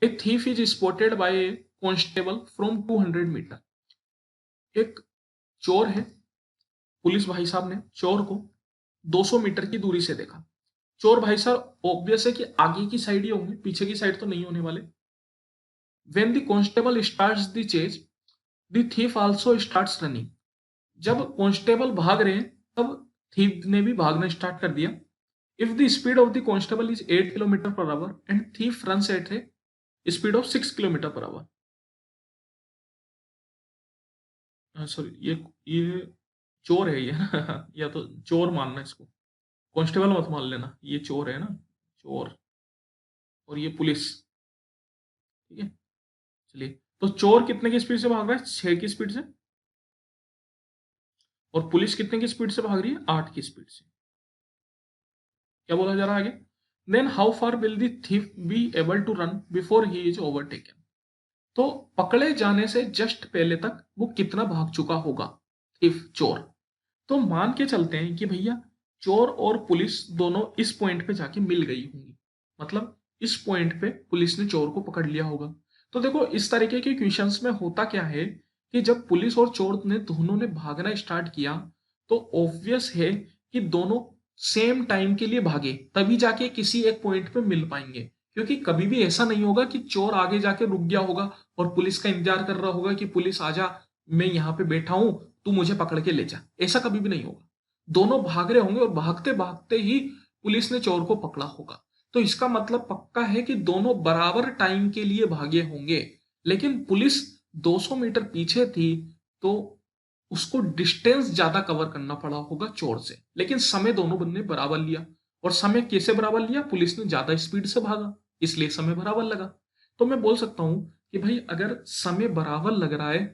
S1: A thief is spotted by a constable from 200 metre. एक चोर है, पुलिस भाई साहब ने चोर को 200 मीटर की दूरी से देखा। चोर भाई साहब ऑब्वियस है कि आगे की साइड ही होंगे, पीछे की साइड तो नहीं होने वाले। When the constable starts the chase, the thief also starts running. जब कांस्टेबल भाग रहे हैं तब थीफ ने भी भागना स्टार्ट कर दिया। If the speed of the constable is 8 kilometre per hour and thief runs at A speed of 6 kilometre per hour. Sorry, ये चोर है ये या तो चोर मानना इसको, कांस्टेबल मत मान लेना, ये चोर है ना, चोर, और ये पुलिस, ठीक है। चलिए, तो चोर कितने की स्पीड से भाग रहा है? 6 की स्पीड से, और पुलिस कितने की स्पीड से भाग रही है? 8 की स्पीड से। क्या बोला जा रहा है आगे? Then how far will the thief be able to run before he is overtaken. तो पकड़े जाने से जस्ट पहले तक वो कितना भाग चुका होगा थीफ, चोर। तो मान के चलते हैं कि भैया चोर और पुलिस दोनों इस पॉइंट पे जाके मिल गई होंगी, मतलब इस पॉइंट पे पुलिस ने चोर को पकड़ लिया होगा। तो देखो इस तरीके के क्वेश्चंस में होता क्या है कि जब पुलिस और चोर ने दोनों ने भागना स्टार्ट किया, तो ऑब्वियस है कि दोनों सेम टाइम के लिए भागे, तभी जाके किसी एक पॉइंट पे मिल पाएंगे। क्योंकि कभी भी ऐसा नहीं होगा कि चोर आगे जाके रुक गया होगा और पुलिस का इंतजार कर रहा होगा कि पुलिस आजा, मैं यहाँ पे बैठा हूं, तू मुझे पकड़ के ले जा। ऐसा कभी भी नहीं होगा, दोनों भाग रहे होंगे और भागते भागते ही पुलिस ने चोर को पकड़ा होगा। तो इसका मतलब पक्का है कि दोनों बराबर टाइम के लिए भागे होंगे। लेकिन पुलिस 200 मीटर पीछे थी, तो उसको डिस्टेंस ज्यादा कवर करना पड़ा होगा चोर से, लेकिन समय दोनों बंदे बराबर लिया। और समय कैसे बराबर लिया? पुलिस ने ज्यादा स्पीड से भागा, इसलिए समय बराबर लगा। तो मैं बोल सकता हूं कि भाई अगर समय बराबर लग रहा है,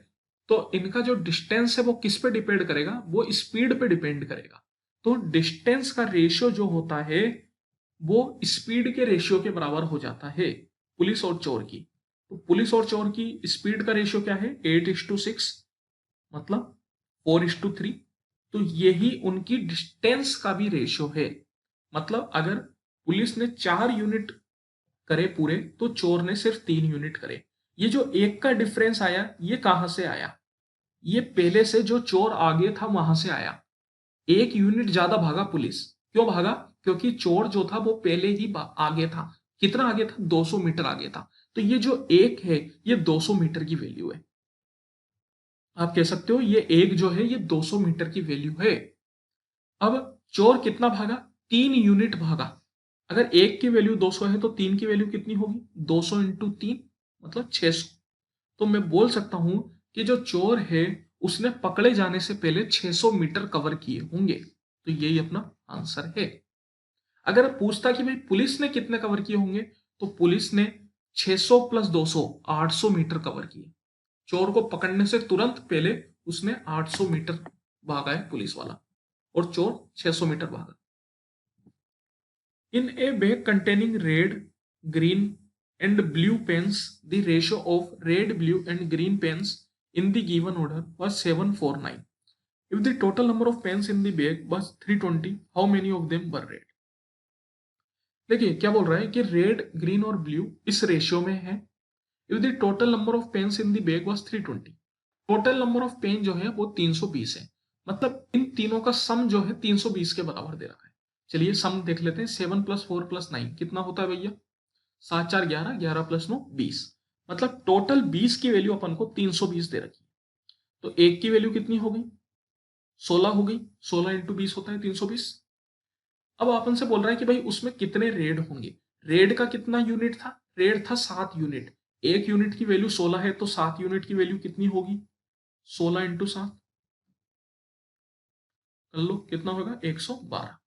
S1: तो इनका जो डिस्टेंस है वो किस पे डिपेंड करेगा? वो स्पीड पे डिपेंड करेगा। तो डिस्टेंस का रेशियो जो होता है वो स्पीड के रेशियो के बराबर हो जाता है, पुलिस और चोर की। तो पुलिस और चोर की स्पीड का रेशियो क्या है? 8:6, मतलब 4:3। तो यही उनकी डिस्टेंस का भी रेशियो है। मतलब अगर पुलिस ने 4 यूनिट करे पूरे, तो चोर ने सिर्फ 3 यूनिट करे। ये जो एक का डिफरेंस आया, ये कहां से आया? ये पहले से जो चोर आगे था वहां से आया। 1 यूनिट ज्यादा भागा पुलिस। क्यों भागा? क्योंकि चोर जो था वो पहले ही आगे था। कितना आगे था? 200 मीटर आगे था। तो ये जो एक है, ये 200 मीटर की वैल्यू है। आप कह सकते हो ये एक जो है ये 200 मीटर की वैल्यू है। अब चोर कितना भागा? 3 यूनिट भागा। अगर एक की वैल्यू 200 है तो तीन की वैल्यू कितनी होगी? 200 इंटू 3, मतलब 600। तो मैं बोल सकता हूं कि जो चोर है उसने पकड़े जाने से पहले 600 मीटर कवर किए होंगे। तो यही अपना आंसर है। अगर पूछता कि भाई पुलिस ने कितने कवर किए होंगे, तो पुलिस ने 600 प्लस 200, 800 मीटर कवर किए। चोर को पकड़ने से तुरंत पहले उसने 800 मीटर भागा है पुलिस वाला, और चोर 600 मीटर भागा। In a bag containing red, green and blue pens, the ratio of red, blue and green pens in the given order was 7:4:9. If the total number of pens in the bag was 320, how many of them were red? देखिए क्या बोल रहा है कि red, green और blue इस ratio में है। If the total number of pens in the bag was 320, total number of pen जो है वो 320 है। मतलब इन तीनों का सम जो है 320 के बराबर दे रखा है। चलिए सम देख लेते हैं। 7+4+9 कितना होता है भैया? 7×4=11, 11+9=20। मतलब टोटल 20 की वैल्यू अपन को 320 दे रखी है। तो एक की वैल्यू कितनी हो गई? 16 हो गई। 16 इंटू 20 होता है 320। अब अपन से बोल रहा है कि भाई उसमें कितने रेड होंगे। रेड का कितना यूनिट था? रेड था 7 यूनिट। एक यूनिट की वैल्यू 16 है, तो 7 यूनिट की वैल्यू कितनी होगी? 16 इंटू 7 कर लो, कितना होगा? 112।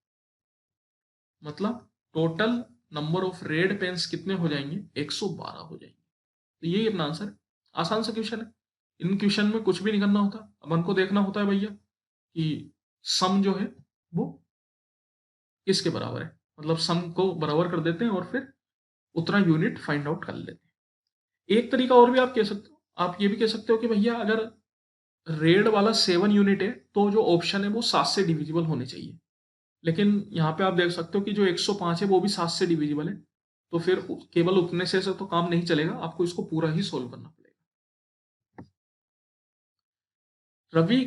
S1: मतलब total number of red pens कितने हो जाएंगे? 112 हो जाएंगे। तो यही अपना आंसर है। आसान सा क्वेश्चन है। इन क्वेश्चन में कुछ भी नहीं करना होता, अपन को देखना होता है भैया कि सम जो है वो किसके बराबर है। मतलब सम को बराबर कर देते हैं और फिर उतना यूनिट फाइंड आउट कर लेते हैं। एक तरीका और भी आप कह सकते हो, आप ये भी कह सकते हो कि भैया अगर रेड वाला 7 यूनिट है तो जो ऑप्शन है वो 7 से डिविजिबल होने चाहिए, लेकिन यहाँ पे आप देख सकते हो कि जो 105 है वो भी 7 से डिविजिबल है, तो फिर केवल उतने से तो काम नहीं चलेगा, आपको इसको पूरा ही सोल्व करना पड़ेगा। Ravi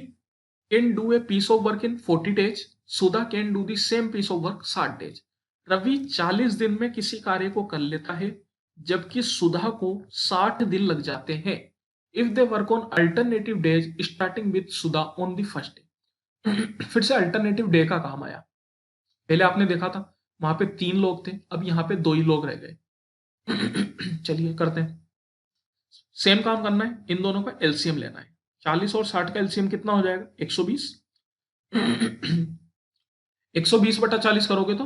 S1: can do a piece of work in 40 days, Sudha can do the same piece of work 60 days. Ravi 40 दिन में किसी कार्य को कर लेता है, जबकि सुधा को 60 दिन लग जाते हैं। If they work on alternative days starting with Sudha on the first day. फिर से अल्टरनेटिव डे का काम आया। पहले आपने देखा था वहां पे 3 लोग थे, अब यहाँ पे 2 ही लोग रह गए। चलिए करते हैं। सेम काम करना है, इन दोनों का एलसीएम लेना है। 40 और 60 का एलसीएम कितना हो जाएगा? 120। 120 बटा 40 करोगे तो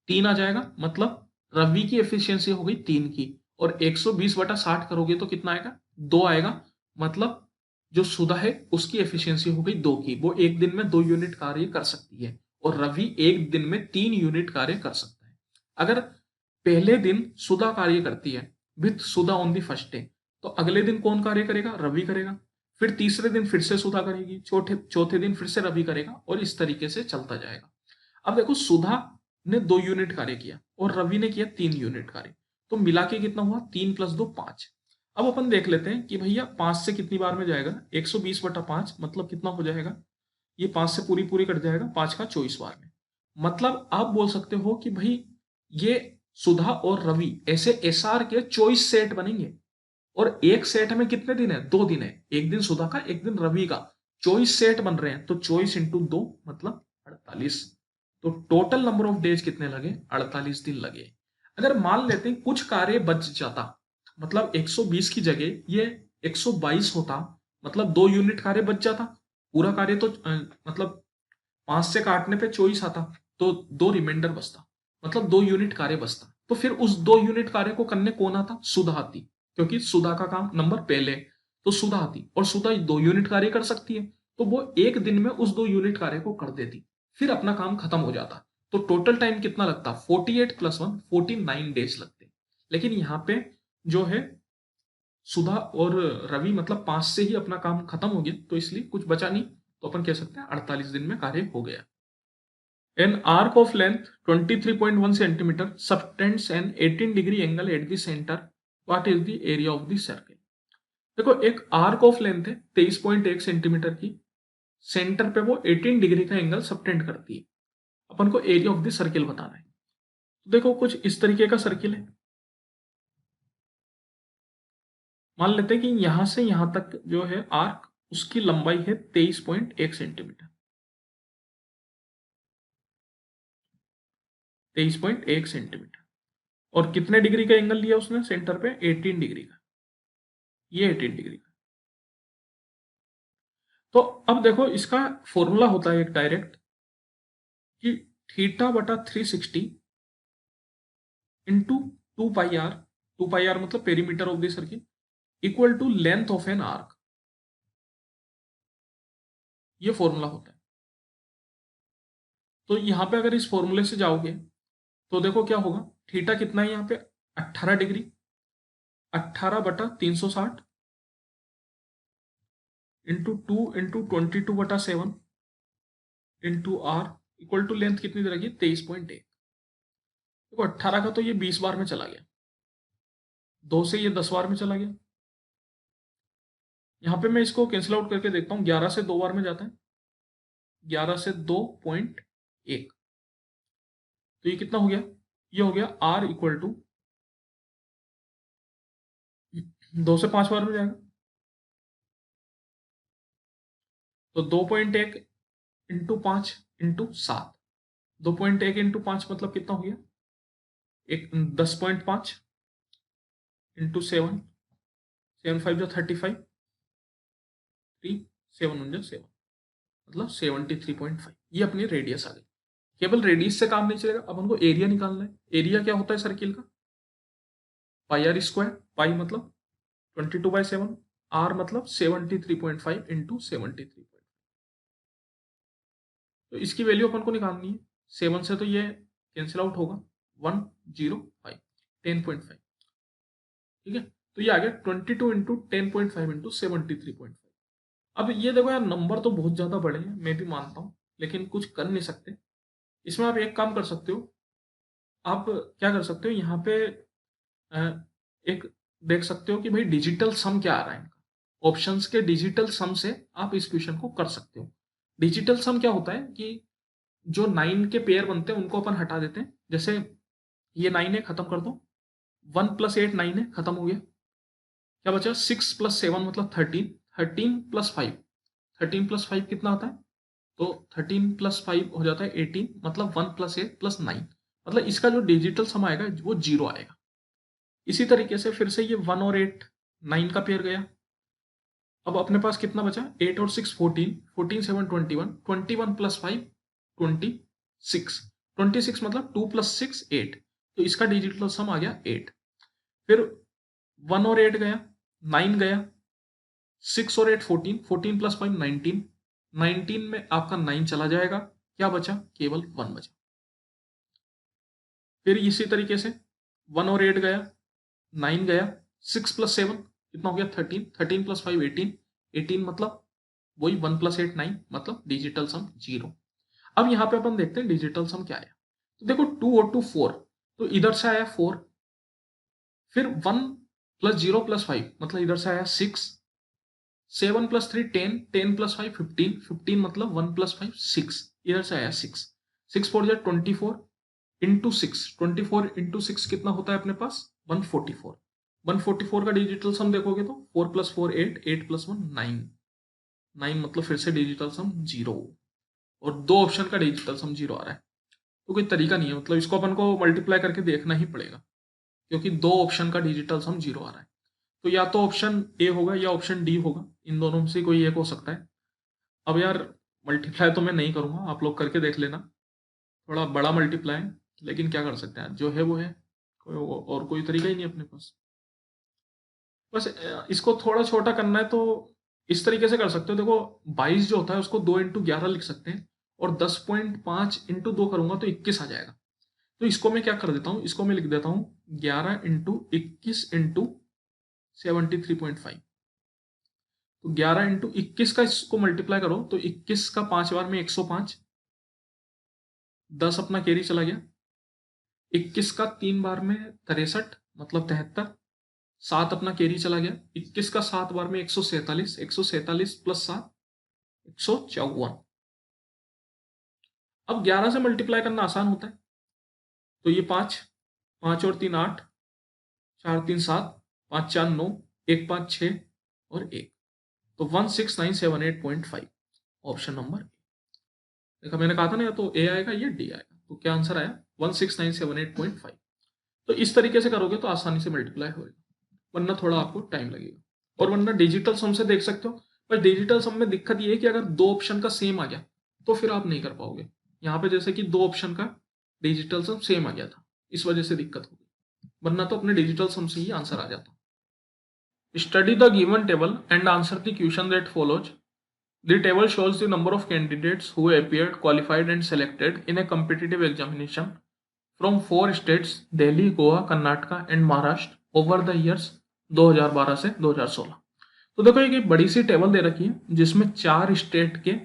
S1: 3 आ जाएगा, मतलब रवि की एफिशिएंसी हो गई 3 की। और 120 बटा 60 करोगे तो कितना आएगा? 2 आएगा, मतलब जो सुधा है उसकी एफिशिएंसी हो गई 2 की। वो एक दिन में 2 यूनिट कार्य कर सकती है और रवि एक दिन में 3 यूनिट कार्य कर सकता है। अगर पहले दिन सुधा कार्य करती है with Sudha on the first day, तो अगले दिन कौन कार्य करेगा? रवि करेगा। फिर तीसरे दिन फिर से सुधा करेगी, चौथे चौथे दिन फिर से रवि करेगा, और इस तरीके से चलता जाएगा। अब देखो, सुधा ने 2 यूनिट कार्य किया और रवि ने किया 3 यूनिट कार्य, तो मिला के कितना हुआ? 3 + 2 5। अब अपन देख लेते हैं कि भैया 5 से कितनी बार में जाएगा? 120 बटा 5 मतलब कितना हो जाएगा? ये 5 से पूरी पूरी कट जाएगा, 5 का 24 बार में। मतलब आप बोल सकते हो कि भाई ये सुधा और रवि ऐसे एसआर के 24 सेट बनेंगे, और एक सेट में कितने दिन है? 2 दिन है, एक दिन सुधा का एक दिन रवि का। 24 सेट बन रहे हैं, तो 24 इंटू 2 मतलब 48। तो टोटल नंबर ऑफ डेज कितने लगे? 48 दिन लगे। अगर मान लेते हैं कुछ कार्य बच जाता, मतलब 120 की जगह ये 122 होता, मतलब 2 यूनिट कार्य बच जाता। पूरा कार्य तो मतलब 5 से काटने पे 24 आता, तो 2 रिमाइंडर बचता, मतलब 2 यूनिट कार्य बचता। तो फिर उस 2 यूनिट कार्य को करने कौन आता? सुधा आती, क्योंकि सुधा का काम नंबर पहले, तो सुधा आती, और सुधा 2 यूनिट कार्य कर सकती है, तो वो एक दिन में उस 2 यूनिट कार्य को कर देती, फिर अपना काम खत्म हो जाता। तो टोटल टाइम कितना लगता? 48 + 1 49 डेज लगते। लेकिन यहाँ पे जो है सुधा और रवि मतलब 5 से ही अपना काम खत्म हो गया, तो इसलिए कुछ बचा नहीं, तो अपन कह सकते हैं 48 दिन में कार्य हो गया। An arc of length 23.1 centimeter subtends an 18-degree angle at the center. What is the area of the circle? देखो, एक आर्क ऑफ लेंथ है 23.1 सेंटीमीटर की, सेंटर पे वो 18 डिग्री का एंगल सबटेंड करती है। अपन को एरिया ऑफ द सर्किल बताना है। तो देखो, कुछ इस तरीके का सर्किल है। मान लेते हैं कि यहां से यहां तक जो है आर्क, उसकी लंबाई है 23.1 सेंटीमीटर। 23.1 सेंटीमीटर। और कितने डिग्री का एंगल लिया उसने सेंटर पे? 18 डिग्री का। ये 18 डिग्री का। तो अब देखो, इसका फॉर्मूला होता है एक डायरेक्ट, कि θ/360 इंटू 2πr, 2πr मतलब perimeter of the circle, equal to length of an arc. ये फॉर्मूला होता है। तो यहां पे अगर इस फॉर्मूले से जाओगे तो देखो क्या होगा। थीटा कितना है यहाँ पे? 18 degree. 18/360 into 2 into 22/7 into R, equal to length कितनी रहेगी? 23.1। देखो, 18 का तो ये 20 बार में चला गया, 2 से ये 10 बार में चला गया। यहाँ पे मैं इसको कैंसिल आउट करके देखता हूँ, 11 से 2 बार में जाता है, 11 से 2.1। तो ये कितना हो गया? ये हो गया R इक्वल टू 2 से 5 बार में जाएगा, तो 2.1 इंटू 5 इंटू 7। 2.1 इंटू 5 मतलब कितना हो गया? 10.5 इंटू 7, 7×5 = 35, 7×7 मतलब 73.5। ये अपनी रेडियस आ गई। केवल रेडियस से काम नहीं चलेगा, अब हमको एरिया निकालना है। एरिया क्या होता है सर्किल का? πr²। पाई मतलब 22/7, आर मतलब 73.5 इंटू 73। तो इसकी वैल्यू अपन को निकालनी है। 7 से तो ये कैंसिल आउट होगा, 105, 10.5। ठीक है, तो ये आ गया 22 इंटू 10.5 इंटू 73.5। अब ये देखो यार, नंबर तो बहुत ज्यादा बड़े हैं, मैं भी मानता हूँ, लेकिन कुछ कर नहीं सकते। इसमें आप एक काम कर सकते हो, आप क्या कर सकते हो यहाँ पे एक देख सकते हो कि भाई डिजिटल सम क्या आ रहा है इनका। ऑप्शंस के डिजिटल सम से आप इस क्वेश्चन को कर सकते हो। डिजिटल सम क्या होता है कि जो 9 के पेयर बनते हैं उनको अपन हटा देते हैं। जैसे ये 9 है, खत्म कर दो। 1 + 8 9 है, खत्म हो गया। क्या बचा? 6 + 7 मतलब 13। 13 + 5, 13 + 5 कितना आता है? तो 13 + 5 हो जाता है 18, मतलब 1 + 8 + 9, मतलब इसका जो डिजिटल सम आएगा वो 0 आएगा। इसी तरीके से फिर से ये 1 और 8 9 का पेयर गया। अब अपने पास कितना बचा? 8 और 6 14, 14 7 21, 21 + 5 26, 26 मतलब 2 + 6 8, तो इसका डिजिटल सम आ गया 8। फिर 1 और 8 गया, 9 गया, 6 और 8 14, 14 + 5 19, 19 में आपका 9 चला जाएगा, क्या बचा? केवल 1 बचा। फिर इसी तरीके से 1 और 8 गया, 9 गया, 6 + 7 कितना हो गया? 13, 13 + 5 18, 18 मतलब वही 1 + 8 9, मतलब डिजिटल सम 0। अब यहाँ पे अपन देखते हैं डिजिटल सम क्या आया। तो देखो 2 और 2 4, तो इधर से आया 4। फिर 1 + 0 + 5 मतलब इधर से आया 6। 7 + 3 10, 10 + 5 15, 15 मतलब 1 + 5 6, इधर से आया 6। 6 4 जा 24 इंटू 6, 24 इंटू 6 कितना होता है अपने पास? 144। 144 का डिजिटल सम देखोगे तो 4 + 4 8, 8 + 1 9, 9 मतलब फिर से डिजिटल सम 0। और दो ऑप्शन का डिजिटल सम 0 आ रहा है, तो कोई तरीका नहीं है, मतलब इसको अपन को मल्टीप्लाई करके देखना ही पड़ेगा, क्योंकि दो ऑप्शन का डिजिटल सम 0 आ रहा है। तो या तो ऑप्शन ए होगा या ऑप्शन डी होगा, इन दोनों में से कोई एक हो सकता है। अब यार मल्टीप्लाई तो मैं नहीं करूंगा, आप लोग करके देख लेना, थोड़ा बड़ा मल्टीप्लाई है, लेकिन क्या कर सकते हैं, जो है वो है, और कोई तरीका ही नहीं अपने पास। बस इसको थोड़ा छोटा करना है तो इस तरीके से कर सकते हो। देखो 22 जो होता है उसको 2 × 11 लिख सकते हैं, और 10.5 × 2 करूंगा तो 21 आ जाएगा। तो इसको मैं क्या कर देता हूँ, इसको मैं लिख देता हूँ 11 × 21 × 73.5। तो 11 × 21 का इसको मल्टीप्लाई करो तो 21 का 5 बार में 105, 10 अपना कैरी चला गया। 21 का 3 बार में 63 मतलब 73, 7 अपना कैरी चला गया। 21 का 7 बार में 147, 147 + 7 154। अब 11 से मल्टीप्लाई करना आसान होता है, तो ये 5, 5 और 3 8, 4 3 7, 5 4 9, 1 5 6 और 1, तो 16978.5 ऑप्शन नंबर। देखा, मैंने कहा था ना, या तो ए आएगा या डी आएगा, तो क्या आंसर आया? 16978.5। तो इस तरीके से करोगे तो आसानी से मल्टीप्लाई होगा, वरना थोड़ा आपको टाइम लगेगा। और वरना डिजिटल सम से देख सकते हो, पर डिजिटल सम में दिक्कत ये है कि अगर दो ऑप्शन का सेम आ गया तो फिर आप नहीं कर पाओगे। यहाँ पे जैसे कि दो ऑप्शन का डिजिटल सम सेम आ गया था, इस वजह से दिक्कत हो गई, वरना तो अपने डिजिटल सम से ही आंसर आ जाता। Study the given table and answer the question that follows. The table shows the number of candidates who appeared, qualified, and selected in a competitive examination from 4 states: Delhi, Goa, Karnataka, and Maharashtra over the years 2012 से 2016। तो देखो एक बड़ी सी table दे रखी है जिसमें 4 state के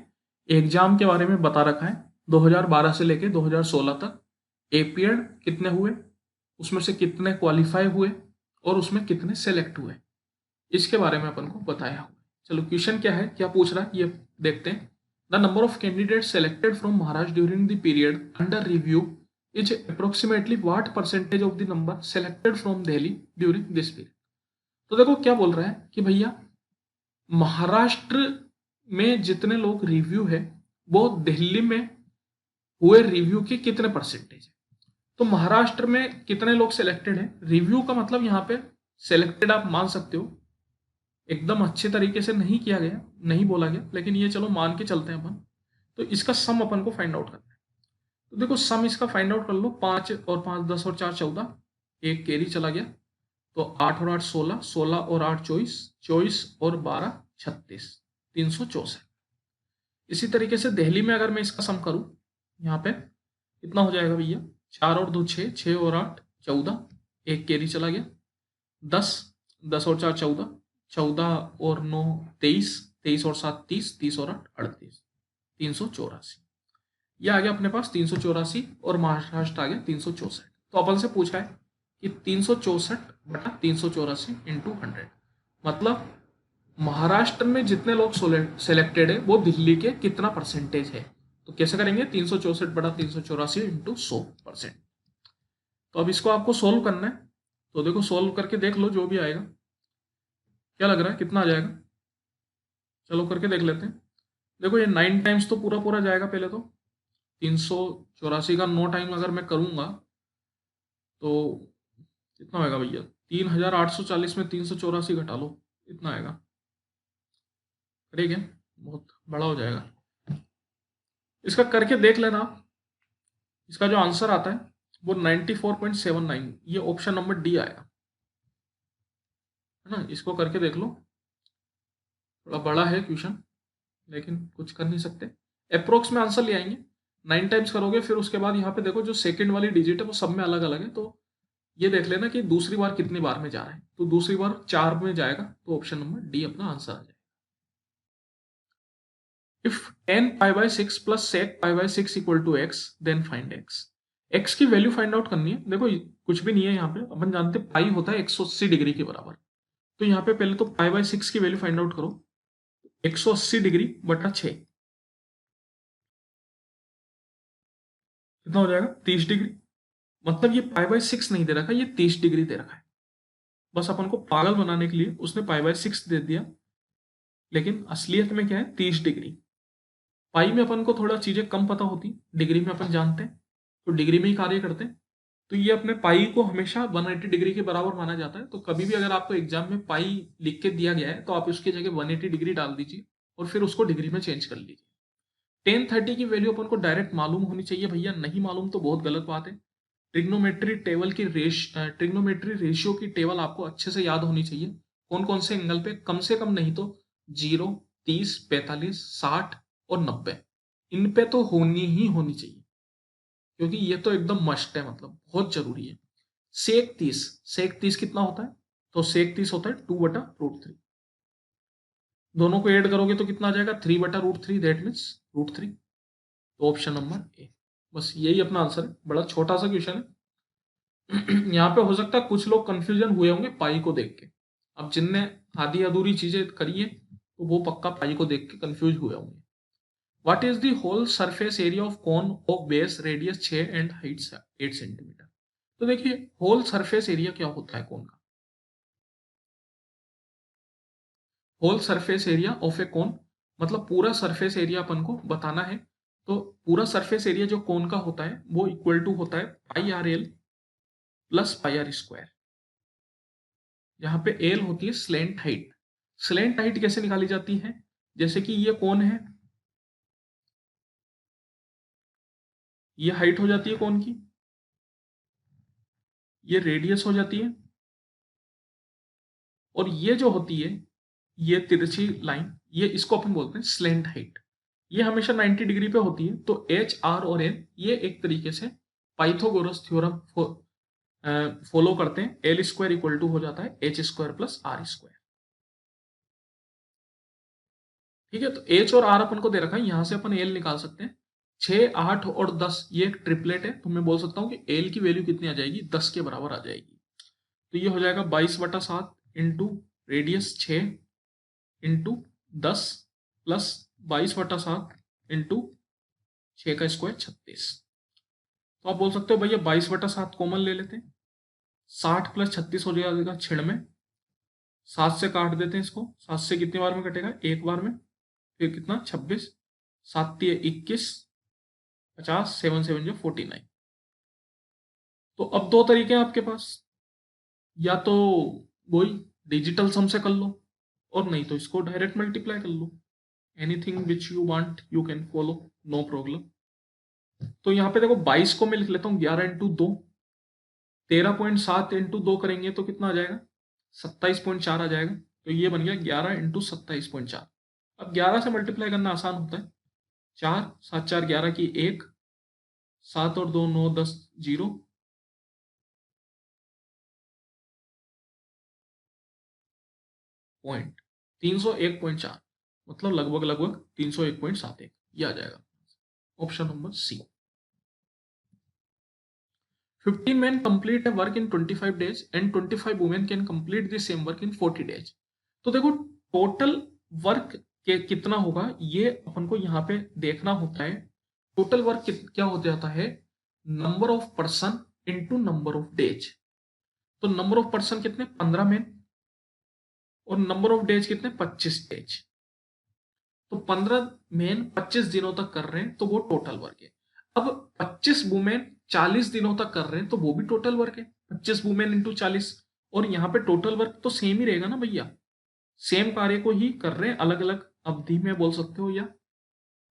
S1: exam के बारे में बता रखा है, 2012 से लेके 2016 तक। एपियर्ड कितने हुए, उसमें से कितने क्वालिफाई हुए, और उसमें कितने सेलेक्ट हुए, इसके बारे में अपन को बताया हुआ है। चलो क्वेश्चन क्या है, क्या पूछ रहा है, ये देखते हैं। The number of candidate selected from Maharashtra during the period under review is approximately what percentage of the number selected from Delhi during this period. तो देखो क्या बोल रहा है कि भैया महाराष्ट्र में जितने लोग रिव्यू है वो दिल्ली में हुए रिव्यू के कितने परसेंटेज है। तो महाराष्ट्र में कितने लोग सिलेक्टेड हैं, रिव्यू का मतलब यहाँ पे सिलेक्टेड आप मान सकते हो, एकदम अच्छे तरीके से नहीं किया गया, नहीं बोला गया, लेकिन ये चलो मान के चलते हैं अपन। तो इसका सम अपन को फाइंड आउट करना है। तो देखो सम इसका फाइंड आउट कर लो, 5 और 5 10 और 4 14, एक कैरी चला गया, तो 8 और 8 16, 16 और 8 24, 24 और 12 36, 364। इसी तरीके से दिल्ली में अगर मैं इसका सम करूं, यहाँ पे कितना हो जाएगा भैया, 4 और 2 6, 6 और 8 14, एक कैरी चला गया, 10 10 और 4 14, 14 और 9 23, 23 और 7 30, 30 और 8 38, 384। ये आ गया अपने पास 384 और महाराष्ट्र आ गया 364। तो अपन से पूछा है कि 364/384 इंटू 100, मतलब महाराष्ट्र में जितने लोग सेलेक्टेड है वो दिल्ली के कितना परसेंटेज है। तो कैसे करेंगे, 364/384 इंटू 100%। तो अब इसको आपको सोल्व करना है। तो देखो सोल्व करके देख लो जो भी आएगा। क्या लग रहा है कितना आ जाएगा, चलो करके देख लेते हैं। देखो ये 9 टाइम्स तो पूरा पूरा जाएगा। पहले तो 384 का 9 टाइम अगर मैं करूंगा तो कितना होगा भैया, 3840 में 384 घटा लो, इतना आएगा। ठीक है, बहुत बड़ा हो जाएगा। इसका करके देख लेना आप। इसका जो आंसर आता है वो 94.79, ये ऑप्शन नंबर डी आएगा, है ना। इसको करके देख लो, थोड़ा बड़ा है क्वेश्चन लेकिन कुछ कर नहीं सकते। अप्रोक्स में आंसर ले आएंगे। 9 टाइम्स करोगे, फिर उसके बाद यहाँ पे देखो जो सेकंड वाली डिजिट है वो सब में अलग अलग है। तो ये देख लेना कि दूसरी बार कितनी बार में जा रहा है। तो दूसरी बार 4 में जाएगा, तो ऑप्शन नंबर डी अपना आंसर आ जाएगा। If tan pi by 6 plus sec pi by 6 equal to x, then find x। x की वैल्यू फाइंड आउट करनी है। देखो कुछ भी नहीं है यहाँ पे, अपन जानते हैं पाई होता है 180 डिग्री के बराबर। तो यहाँ पे पहले तो पाई बाय 6 की वैल्यू फाइंड आउट करो। 180 डिग्री बटा 6 कितना हो जाएगा, 30 डिग्री। मतलब ये पाई बाय 6 नहीं दे रखा, ये 30 डिग्री दे रखा है। बस अपन को पागल बनाने के लिए उसने पाई बाय 6 दे दिया, लेकिन असलियत में क्या है, 30 डिग्री। पाई में अपन को थोड़ा चीजें कम पता होती, डिग्री में अपन जानते हैं, तो डिग्री में ही कार्य करते हैं। तो ये अपने पाई को हमेशा 180 डिग्री के बराबर माना जाता है। तो कभी भी अगर आपको एग्जाम में पाई लिख के दिया गया है तो आप उसकी जगह 180 डिग्री डाल दीजिए और फिर उसको डिग्री में चेंज कर लीजिए। 1030 की वैल्यू अपन को डायरेक्ट मालूम होनी चाहिए भैया, नहीं मालूम तो बहुत गलत बात है। ट्रिग्नोमेट्री रेशियो की टेबल आपको अच्छे से याद होनी चाहिए। कौन कौन से एंगल पे कम से कम नहीं तो 0, 30, 45, 60 और 90, इन पे तो होनी ही होनी चाहिए, क्योंकि ये तो एकदम मस्ट है, मतलब बहुत जरूरी है। सेक 30 कितना होता है, तो सेक 30 होता है 2/√3। दोनों को ऐड करोगे तो कितना आ जाएगा, 3/√3, दैट मीन्स √3। तो ऑप्शन नंबर ए, बस यही अपना आंसर है। बड़ा छोटा सा क्वेश्चन है। यहाँ पे हो सकता है कुछ लोग कंफ्यूजन हुए होंगे पाई को देख के। अब जिनने आधी अधूरी चीजें करी है तो वो पक्का पाई को देख के कंफ्यूज हुए होंगे। What is the whole surface area of cone of base radius 6 and height 8 centimetre. तो देखिए होल सरफेस एरिया क्या होता है कोन का। होल सरफेस एरिया ऑफ ए कोन मतलब पूरा सरफेस एरिया अपन को बताना है। तो पूरा सरफेस एरिया जो कोन का होता है वो इक्वल टू होता है pi R L plus pi R square, जहां पे एल होती है स्लेंट हाइट। स्लेंट हाइट कैसे निकाली जाती है, जैसे कि ये कोन है, ये हाइट हो जाती है कोन की, ये रेडियस हो जाती है, और ये जो होती है ये तिरछी लाइन, ये इसको अपन बोलते हैं स्लेंट हाइट। ये हमेशा 90 डिग्री पे होती है। तो एच आर और एल ये एक तरीके से पाइथागोरस थ्योरम फॉलो करते हैं। एल स्क्वायर इक्वल टू हो जाता है H square plus R square. ठीक है, तो एच और आर अपन को दे रखा है, यहां से अपन एल निकाल सकते हैं। 6, 8 और 10 ये एक ट्रिपलेट है, तो मैं बोल सकता हूँ कि एल की वैल्यू कितनी आ जाएगी, 10 के बराबर आ जाएगी। तो ये हो जाएगा 22/7 into radius 6 into 10 plus 22/7 into 6 का स्क्वायर 36। तो आप बोल सकते हो भैया 22/7 कॉमन ले लेते हैं, 60 प्लस 36 हो जाएगा 96। 7 से काट देते हैं इसको, 7 से कितनी बार में कटेगा, एक बार में। फिर कितना 26, 7 × 21, 50, 7 7 जो 49। तो अब दो तरीके हैं आपके पास, या तो वही डिजिटल सम से कर लो, और नहीं तो इसको डायरेक्ट मल्टीप्लाई कर लो। Anything which you want you can follow, no problem. तो यहाँ पे देखो 22 को मैं लिख लेता हूँ 11 इंटू 2, 13.7 इंटू 2 करेंगे तो कितना आ जाएगा, 27.4 आ जाएगा। तो ये बन गया 11 इंटू 27.4। अब 11 से मल्टीप्लाई करना आसान होता है। 4 7 4 11 की 1, 7 और 2 9 10 0, 301.4, मतलब लगभग 301.71 ये आ जाएगा option number C. 15 men complete a work in 25 days and 25 women can complete the same work in 40 days। तो देखो टोटल वर्क के कितना होगा ये अपन को यहाँ पे देखना होता है। टोटल वर्क क्या हो जाता है, number of person into number of days. तो नंबर ऑफ पर्सन कितने, 15 मेन, और नंबर ऑफ डेज कितने, 25 डेज। तो 15 मेन 25 दिनों तक कर रहे हैं तो वो टोटल वर्क है। अब 25 वुमेन 40 दिनों तक कर रहे हैं तो वो भी टोटल वर्क है, 25 वुमेन इंटू 40। और यहाँ पे टोटल वर्क तो सेम ही रहेगा ना भैया, सेम कार्य को ही कर रहे हैं, अलग अलग अवधि में बोल सकते हो, या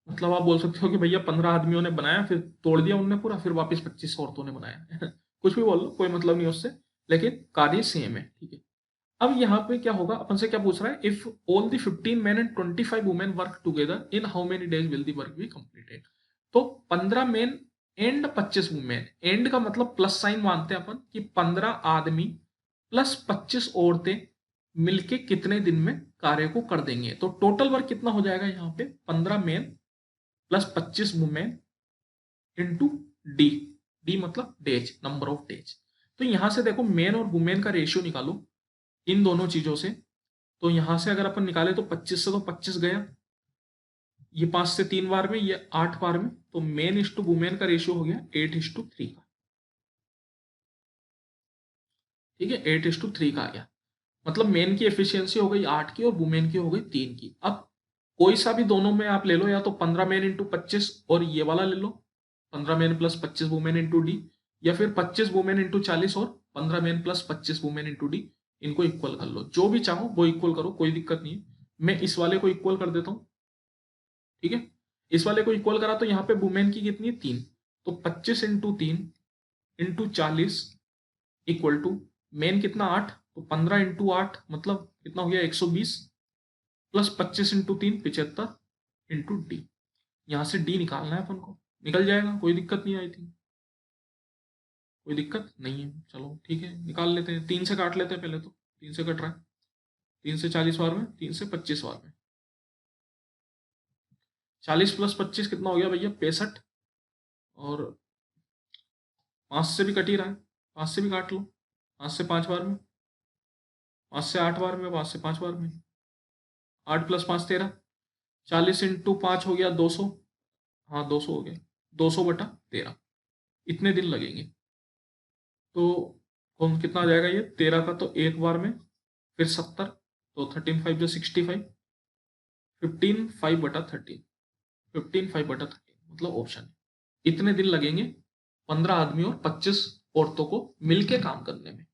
S1: मतलब आप बोल सकते हो कि भैया 15 आदमियों ने बनाया फिर तोड़ दिया उनने पूरा, फिर वापस 25 औरतों ने बनाया कुछ भी बोल लो, कोई मतलब नहीं उससे, लेकिन कार्य सेम है, ठीक है। अब यहाँ पे क्या होगा, अपन से क्या पूछ रहा है, if all the 15 main and 25 women work together in how many days will the work be completed. तो 15 मेन एंड 25 वुमेन, एंड का मतलब प्लस साइन मानते हैं अपन कि 15 आदमी प्लस 25 औरतें मिलके कितने दिन में कार्य को कर देंगे। तो टोटल वर्क कितना हो जाएगा यहाँ पे, 15 main plus 25 women into D, D मतलब डेज, नंबर ऑफ डेज। तो यहां से देखो मेन और वुमेन का रेशियो निकालो इन दोनों चीजों से। तो यहां से अगर अपन निकाले तो 25 से तो 25 गया, ये 5 से 3 बार में, ये 8 बार में, तो मेन इज टू वुमेन का रेशियो हो गया 8:3 का, ठीक है, 8:3 का आ गया। मतलब मेन की एफिशिएंसी हो गई 8 की और वुमेन की हो गई 3 की। अब कोई सा भी दोनों में आप ले लो, या तो 15 मेन इंटू 25 और ये वाला ले लो 15 main plus 25 women into D, या फिर 25 वुमेन इंटू 40 और 15 main plus 25 women into D, इनको इक्वल कर लो, जो भी चाहो वो इक्वल करो, कोई दिक्कत नहीं है। मैं इस वाले को इक्वल कर देता हूँ, ठीक है। इस वाले को इक्वल करा तो यहाँ पे वुमेन की कितनी है, 3, तो 25 into 3 into 40 equal to men कितना 8, तो 15 इंटू 8 मतलब कितना हो गया 120, प्लस 25 इंटू 3 75 इंटू डी। यहां से डी निकालना है अपन को, निकल जाएगा, कोई दिक्कत नहीं आई थी, कोई दिक्कत नहीं है, चलो ठीक है निकाल लेते हैं। 3 से काट लेते हैं पहले, तो 3 से कट रहा है, 3 से 40 बार में, 3 से 25 बार में, 40 प्लस 25 कितना हो गया भैया 65, और 5 से भी कट ही रहा है, 5 से भी काट लो, 5 से 5 बार में, 5 से 8 बार में, 5 से 5 बार में, 8 प्लस 5 13, 40 इंटू 5 हो गया 200, हाँ 200 हो गया, 200/13, इतने दिन लगेंगे। तो कौन कितना आ जाएगा ये 13 का, तो एक बार में, फिर 70, तो 13 5 जो 65, 15 5/13, 15 5/13 मतलब ऑप्शन, इतने दिन लगेंगे 15 आदमी और 25 औरतों को मिलके काम करने में।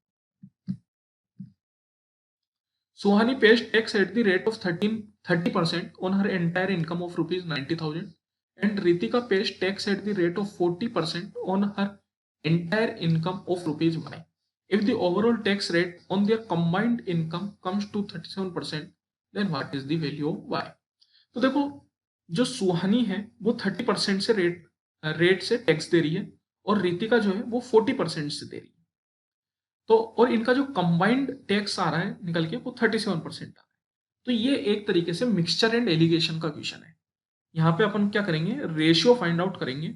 S1: सुहानी pays tax at the rate of 30% on her entire income of rupees 90,000 and Ritika pays tax at the rate of 40% on her entire income of rupees 1. If the overall tax rate on their combined income comes to 37%, then what is the value of y? तो देखो जो सुहानी है वो 30% से rate से tax दे रही है, और रितिका जो है वो 40% से दे रही है। तो और इनका जो कंबाइंड टैक्स आ रहा है निकल के वो 37% आ रहा है। तो ये एक तरीके से मिक्सचर एंड एलिगेशन का क्वेश्चन है। यहाँ पे अपन क्या करेंगे, रेशियो फाइंड आउट करेंगे।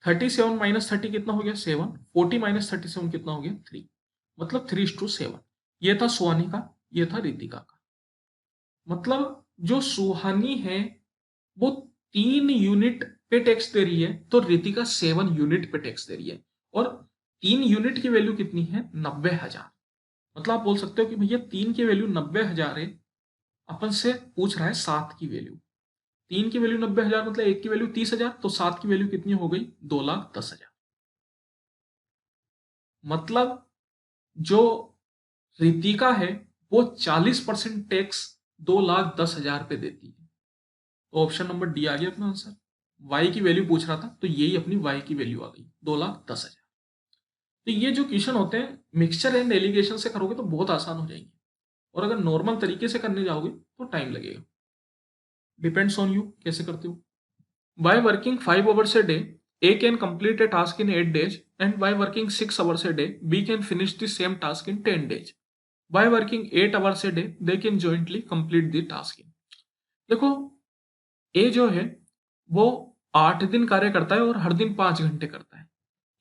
S1: 37 माइनस 30 कितना हो गया 7, 40 माइनस 37 कितना हो गया 3, मतलब 3:7। ये था सुहानी का, ये था रितिका का। मतलब जो सुहानी है वो 3 यूनिट पे टैक्स दे रही है, तो रितिका 7 यूनिट पे टैक्स दे रही है। और 3 यूनिट की वैल्यू कितनी है 90,000। मतलब आप बोल सकते हो कि भैया 3 की वैल्यू 90,000 है, अपन से पूछ रहा है 7 की वैल्यू। 3 की वैल्यू 90,000 मतलब 1 की वैल्यू 30,000, तो 7 की वैल्यू कितनी हो गई 2,10,000। मतलब जो रितिका है वो 40% टैक्स 2,10,000 पे देती है। तो ऑप्शन नंबर डी आ गया अपना आंसर। वाई की वैल्यू पूछ रहा था तो यही अपनी वाई की वैल्यू आ गई 2,10,000। तो ये जो क्वेश्चन होते हैं मिक्सचर एंड एलिगेशन से करोगे तो बहुत आसान हो जाएंगे, और अगर नॉर्मल तरीके से करने जाओगे तो टाइम लगेगा। डिपेंड्स ऑन यू कैसे करते हो। By working 5 hours a day, A can complete a task in 8 days, and by working 6 hours a day, B can finish the same task in 10 days. By working 8 hours a day they can jointly complete the task. देखो ए जो है वो 8 दिन कार्य करता है और हर दिन 5 घंटे करता है,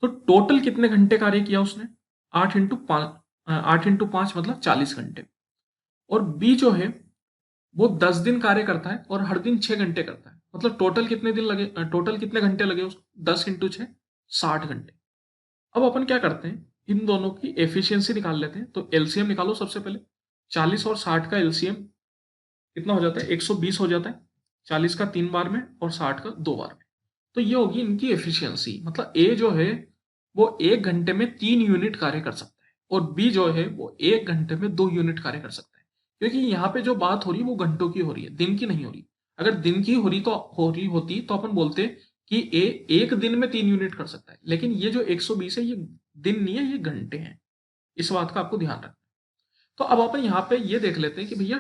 S1: तो टोटल कितने घंटे कार्य किया उसने? 8 इंटू 5, 8 इंटू 5 मतलब 40 घंटे। और बी जो है वो 10 दिन कार्य करता है और हर दिन 6 घंटे करता है, मतलब टोटल कितने दिन लगे, टोटल कितने घंटे लगे उसको? 10 इंटू 6 60 घंटे। अब अपन क्या करते हैं, इन दोनों की एफिशिएंसी निकाल लेते हैं। तो एलसीएम निकालो सबसे पहले। 40 और 60 का एलसीएम कितना हो जाता है? 120 हो जाता है। 40 का 3 बार में और 60 का 2 बार में। तो ये होगी इनकी एफिशिएंसी। मतलब ए जो है वो 1 घंटे में 3 यूनिट कार्य कर सकता है और बी जो है वो 1 घंटे में 2 यूनिट कार्य कर सकता है। क्योंकि यहाँ पे जो बात हो रही है वो घंटों की हो रही है, दिन की नहीं हो रही। अगर दिन की हो रही होती तो अपन बोलते कि ए 1 दिन में 3 यूनिट कर सकता है, लेकिन ये जो 120 है ये दिन नहीं है, ये घंटे हैं। इस बात का आपको ध्यान रखना। तो अब अपन यहाँ पे ये देख लेते हैं कि भैया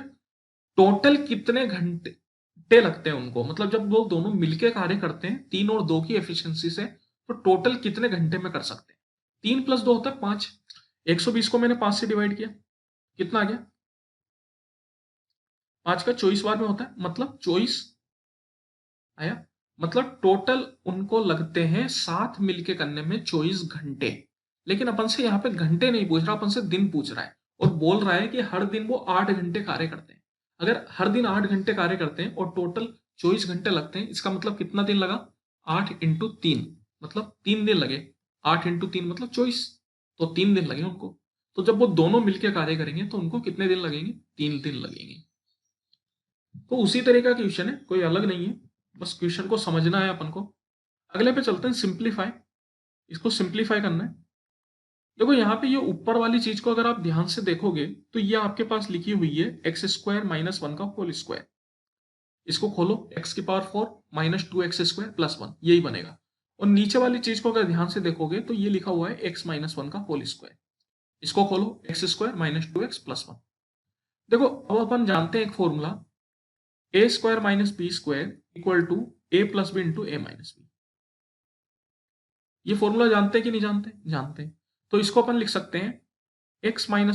S1: टोटल कितने घंटे लगते हैं उनको, मतलब जब वो दोनों मिलके कार्य करते हैं 3 और 2 की एफिशिएंसी से, तो टोटल कितने घंटे में कर सकते हैं? 3 + 2 होता है 5। 120 को मैंने 5 से डिवाइड किया, कितना आ गया? 5 का 24 बार में होता है, मतलब 24 आया। मतलब टोटल उनको लगते हैं साथ मिलके करने में 24 घंटे। लेकिन अपन से यहाँ पे घंटे नहीं पूछ रहा, अपन से दिन पूछ रहा है और बोल रहा है कि हर दिन वो 8 घंटे कार्य करते हैं। अगर हर दिन 8 घंटे कार्य करते हैं और टोटल 24 घंटे लगते हैं, इसका मतलब कितना दिन लगा? 8 इंटू 3 मतलब 3 दिन लगे। 8 इंटू 3 मतलब 24, तो 3 दिन लगे उनको। तो जब वो दोनों मिलकर कार्य करेंगे तो उनको कितने दिन लगेंगे? 3 दिन लगेंगे। तो उसी तरह का क्वेश्चन है, कोई अलग नहीं है, बस क्वेश्चन को समझना है अपन को। अगले पे चलते हैं, सिंप्लीफाई। इसको सिंप्लीफाई करना है। देखो यहाँ पे ये ऊपर वाली चीज को अगर आप ध्यान से देखोगे तो ये आपके पास लिखी हुई है x² - 1 का होल स्क्वायर। इसको खोलो, x⁴ -2x² + 1 यही बनेगा। और नीचे वाली चीज को अगर ध्यान से देखोगे तो ये लिखा हुआ है x - 1 का होल स्क्वायर। इसको खोलो, x² - 2x + 1। देखो अब अपन जानते हैं एक formula, a² - b² = a+b × a-b। ये फॉर्मूला जानते हैं कि नहीं जानते? जानते हैं। तो इसको अपन लिख सकते हैं x-1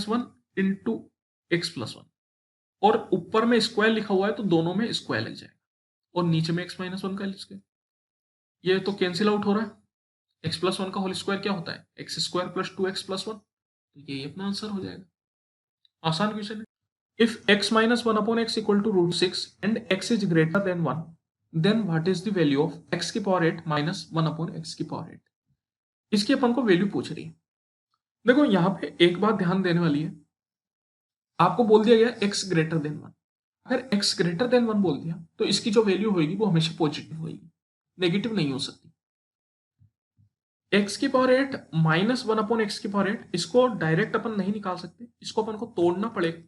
S1: × x+1। और ऊपर में स्क्वायर लिखा हुआ है तो दोनों में स्क्वायर लग जाएगा और नीचे में x-1 का स्क्वायर। ये तो कैंसिल आउट हो रहा है। x+1 का होल स्क्वायर क्या होता है? x² + 2x + 1। तो यही अपना आंसर हो जाएगा। आसान क्वेश्चन है। If x-1/x = √6 and x is greater than 1, then what is the value of x⁸ - 1/x⁸? इसकी अपन को वैल्यू पूछ रही है। देखो यहाँ पे एक बात ध्यान देने वाली है, आपको बोल दिया गया x > 1। अगर x > 1 बोल दिया तो इसकी जो वैल्यू होगी वो हमेशा पॉजिटिव होगी, नेगेटिव नहीं हो सकती। x⁸ -1/x⁸, इसको डायरेक्ट अपन नहीं निकाल सकते, इसको अपन को तोड़ना पड़ेगा।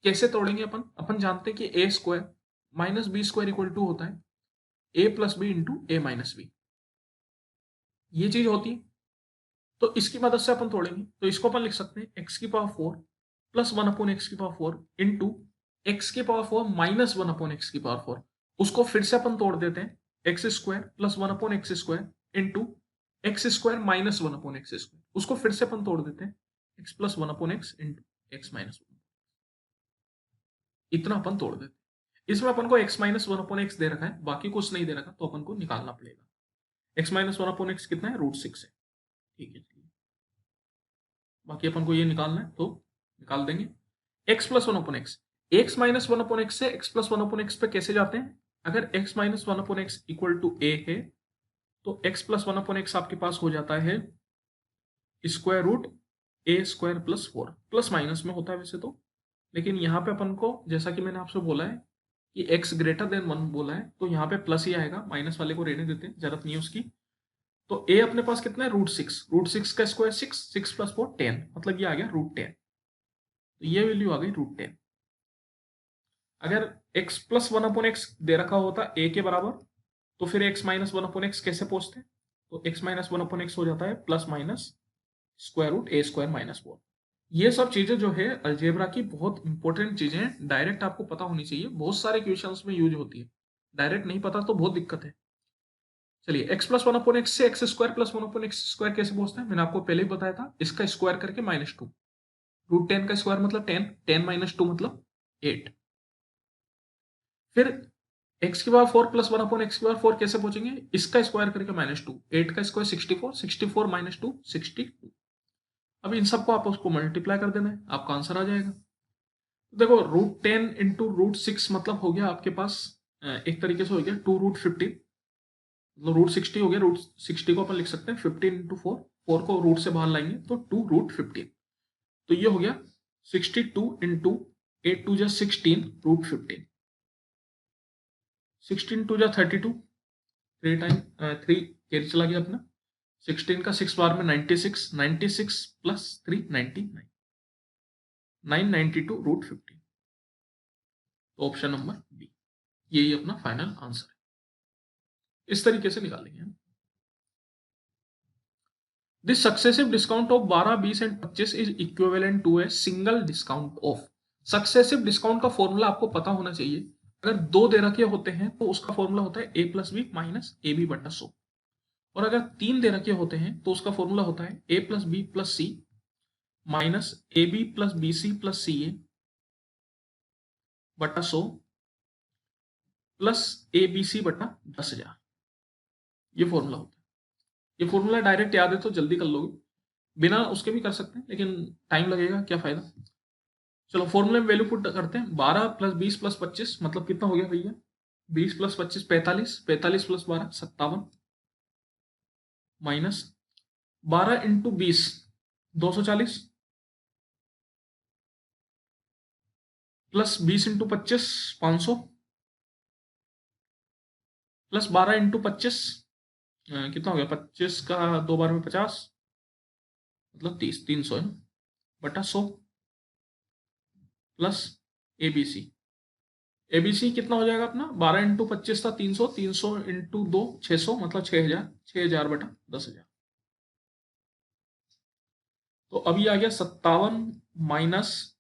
S1: कैसे तोड़ेंगे अपन? अपन जानते हैं कि a² - b² = होता है a+b × a-b। ये चीज होती है, तो इसकी मदद से अपन तोड़ेंगे। तो इसको अपन लिख सकते हैं x⁴ + 1/x⁴ into x⁴ - 1/x⁴। उसको फिर से अपन तोड़ देते हैं, x² + 1/x² into x² - 1/x²। उसको फिर से अपन तोड़ देते हैं, x + 1/x इंटू x - 1। इतना अपन तोड़ देते हैं। इसमें अपन को x - 1/x दे रखा है, बाकी कुछ नहीं दे रखा, तो अपन को निकालना पड़ेगा। x - 1/x कितना है? √6 है। ठीक है, बाकी अपन को ये निकालना है तो निकाल देंगे। x + 1/x, x - 1/x से x + 1/x पे कैसे जाते हैं? अगर x - 1/x = a है तो x + 1/x आपके पास हो जाता है √a² + 4। प्लस माइनस में होता है वैसे तो, लेकिन यहाँ पे अपन को जैसा कि मैंने आपसे बोला है कि x > 1 बोला है तो यहाँ पे प्लस ही आएगा, माइनस वाले को रहने देते हैं, जरूरत नहीं है उसकी। तो a अपने पास कितना है? √6। √6 का स्क्वायर 6, 6 + 4 10, मतलब ये आ गया √10। तो ये वैल्यू आ गई √10। अगर x + 1/x दे रखा होता a के बराबर तो फिर x - 1/x कैसे पहुंचते? तो x - 1/x हो जाता है +√a² - 4। ये सब चीजें जो है अलजेब्रा की बहुत इंपॉर्टेंट चीजें हैं, डायरेक्ट आपको पता होनी चाहिए, बहुत सारे क्वेश्चंस में यूज होती है। डायरेक्ट नहीं पता तो बहुत दिक्कत है। चलिए x + 1/x से x² + 1/x² कैसे पहुंचता है? मैंने आपको पहले ही बताया था, इसका स्क्वायर करके -2। √10 का स्क्वायर मतलब 10, 10 माइनस 2 मतलब 8। फिर x की पावर 4 प्लस 1 अपॉन x की पावर 4 कैसे पहुंचेंगे, इसका स्क्वायर करके -2, 8 का स्क्वायर 64, 64 माइनस 2 62। अब इन सबको आप उसको मल्टीप्लाई कर देना है, आपका आंसर आ जाएगा। तो देखो √10 इंटू √6 मतलब हो गया आपके पास एक तरीके से हो गया 2√15, मतलब √60 हो गया। √60 को अपन लिख सकते हैं 15 इंटू 4, 4 को रूट से बाहर लाएंगे तो 2√15। तो ये हो गया 62 इंटू 8 2 16 √15, 16 2 32, 3 टाइम 3 कैरी चला गया अपना, 16 का 6 बार में 96, 96 प्लस 3 99, 992 √15। तो ऑप्शन नंबर बी यही अपना फाइनल आंसर है। इस तरीके से निकालेंगे हम। This successive discount of 12, 20 and 25 is equivalent to a single discount of. Successive discount का फॉर्मूला आपको पता होना चाहिए। अगर 2 दे रखे होते हैं तो उसका फॉर्मूला होता है a plus B minus A B बटा 100, और अगर 3 दे रखे होते हैं तो उसका फॉर्मूला होता है a plus B plus C minus A B plus B C plus C A बटा 100 प्लस ए बी सी बटा 10,000। ये फॉर्मूला होता है। ये फॉर्मूला डायरेक्ट याद है तो जल्दी कर लोगे, बिना उसके भी कर सकते हैं लेकिन टाइम लगेगा, क्या फायदा। चलो फॉर्मूले में वैल्यू पुट करते हैं। 12 प्लस 20 प्लस 25 मतलब कितना हो गया भैया, 20 plus 25 45, 45 plus 12 57, minus 12 into 20 240, plus 20 into 25 500, plus 12 into 25 कितना हो गया, 25 का 2 बार में 50 मतलब 30, 300 है ना, बटा 100 प्लस एबीसी। एबीसी कितना हो जाएगा अपना, 12 इंटू 25 था 300, 300 इंटू 2 600 मतलब 6000, 6000 बटा 10,000। तो अभी आ गया 57 माइनस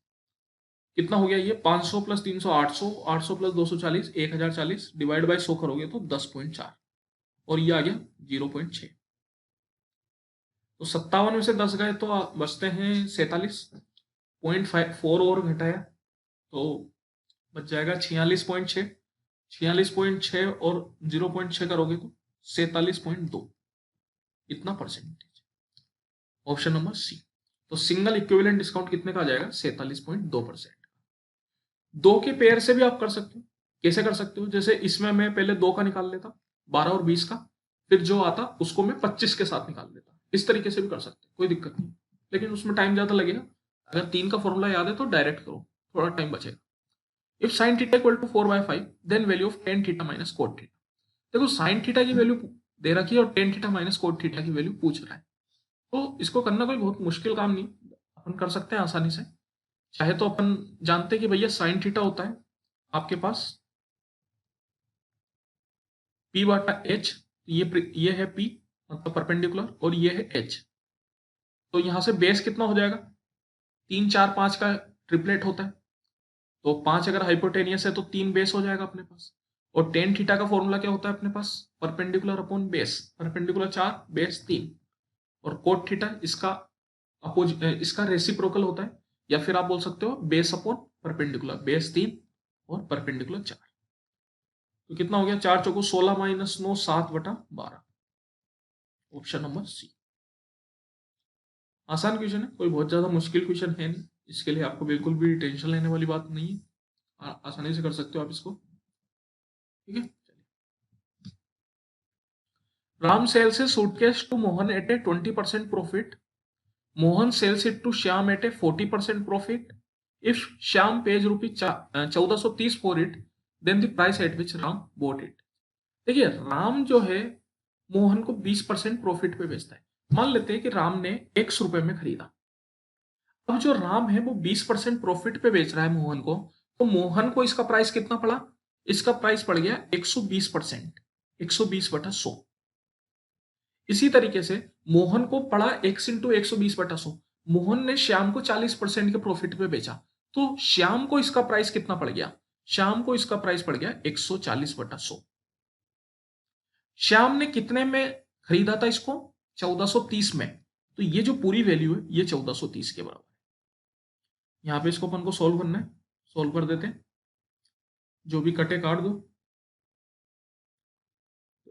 S1: कितना हो गया ये 500 प्लस 300 800, 800 प्लस 240 1040 डिवाइड बाय 100 करोगे तो 10.4, और ये आ गया 0.6। तो 57 में से 10 गए तो बचते हैं 47.4 और घटाया तो बच जाएगा 46.6, 46.6 और 0.6 करोगे तो 47.2, इतना परसेंटेज। ऑप्शन नंबर सी। तो सिंगल इक्विवेलेंट डिस्काउंट कितने का आ जाएगा, 47.2%। 2 के पेयर से भी आप कर सकते हो। कैसे कर सकते हो, जैसे इसमें मैं पहले 2 का निकाल लेता 12 और 20 का, फिर जो आता उसको मैं 25 के साथ निकाल लेता। इस तरीके से भी कर सकते हो, कोई दिक्कत नहीं, लेकिन उसमें टाइम ज्यादा लगेगा। अगर 3 का फॉर्मूला याद है तो डायरेक्ट करो, थोड़ा टाइम बचेगा। If sine theta equal to 4/5 then value of tan theta minus cot theta. देखो साइन थीटा की वैल्यू दे रखी है और tan theta minus cot theta की वैल्यू पूछ रहा है, तो इसको करना कोई बहुत मुश्किल काम नहीं, अपन कर सकते हैं आसानी से। चाहे तो अपन जानते हैं कि भैया साइन थीटा होता है आपके पास पी बटा एच, ये है पी मतलब परपेंडिकुलर, और ये है एच। तो यहां से बेस कितना हो जाएगा, 3 4 5 का ट्रिपलेट होता है, तो 5 अगर हाइपोटेनियस है तो 3 बेस हो जाएगा अपने पास। और टेन थीटा का फॉर्मूला क्या होता है अपने पास, perpendicular upon base, perpendicular 4 base 3, और कोट थीटा इसका इसका रेसिप्रोकल होता है, या फिर आप बोल सकते हो बेस अपॉन परपेंडिकुलर, बेस 3 और परपेंडिकुलर 4। तो कितना हो गया, 4 चौको 16 माइनस 9 7 बटा 12। Option number C. आसान क्वेश्चन है, कोई बहुत ज्यादा मुश्किल क्वेश्चन है नहीं, इसके लिए आपको बिल्कुल भी टेंशन लेने वाली बात नहीं है, आसानी से कर सकते हो आप इसको। ठीक है, Ram sells a suitcase to Mohan at a 20% profit, Mohan sells it to Shyam at a 40% profit. If Shyam pays rupees 1430 for it, then the price at which Ram bought it. देखिए राम जो है मोहन को 20% प्रॉफिट पे बेचता है। मान लेते हैं कि राम ने 100 रुपए में खरीदा, अब जो राम है वो 20% प्रॉफिट पे बेच रहा है मोहन को, तो मोहन को इसका प्राइस कितना पड़ा, इसका प्राइस पड़ गया 120%, 120/100। इसी तरीके से मोहन को पड़ा x इंटू 120/100, मोहन ने श्याम को 40% के प्रॉफिट पे बेचा, तो श्याम को इसका प्राइस कितना पड़ गया, श्याम को इसका प्राइस पड़ गया 140/100। श्याम ने कितने में खरीदा था इसको, 1430 में, तो ये जो पूरी वैल्यू है ये 1430 के बराबर है। यहाँ पे इसको अपन को सोल्व करना है, सोल्व कर देते हैं, जो भी कटे काट दो।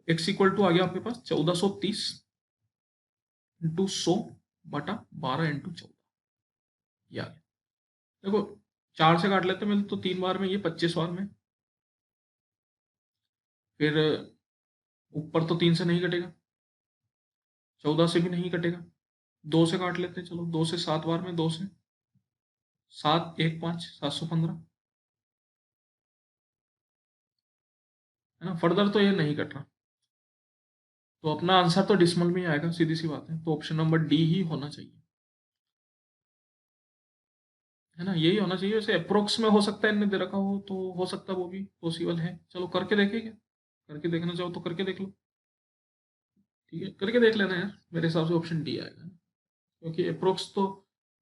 S1: x इक्वल टू आ गया आपके पास 1430 इंटू 100/12 इंटू 14, ये आ गया। देखो 4 से काट लेते हैं, तो 3 बार में, ये 25 बार में, फिर ऊपर तो 3 से नहीं कटेगा, 14 से भी नहीं कटेगा, 2 से काट लेते हैं, चलो 2 से 7 बार में, 2 से 7, 1, 5, 715, है ना। फर्दर तो ये नहीं कट रहा, तो अपना आंसर तो डिसमल में ही आएगा, सीधी सी बात है, तो ऑप्शन नंबर डी ही होना चाहिए, है ना, यही होना चाहिए। वैसे अप्रोक्स में हो सकता है इनने दे रखा हो, तो हो सकता है, वो भी पॉसिबल है। चलो करके देखेंगे, करके देखना चाहो तो करके देख लो, ठीक है, करके देख लेना यार, मेरे हिसाब से ऑप्शन डी आएगा, क्योंकि अप्रोक्स तो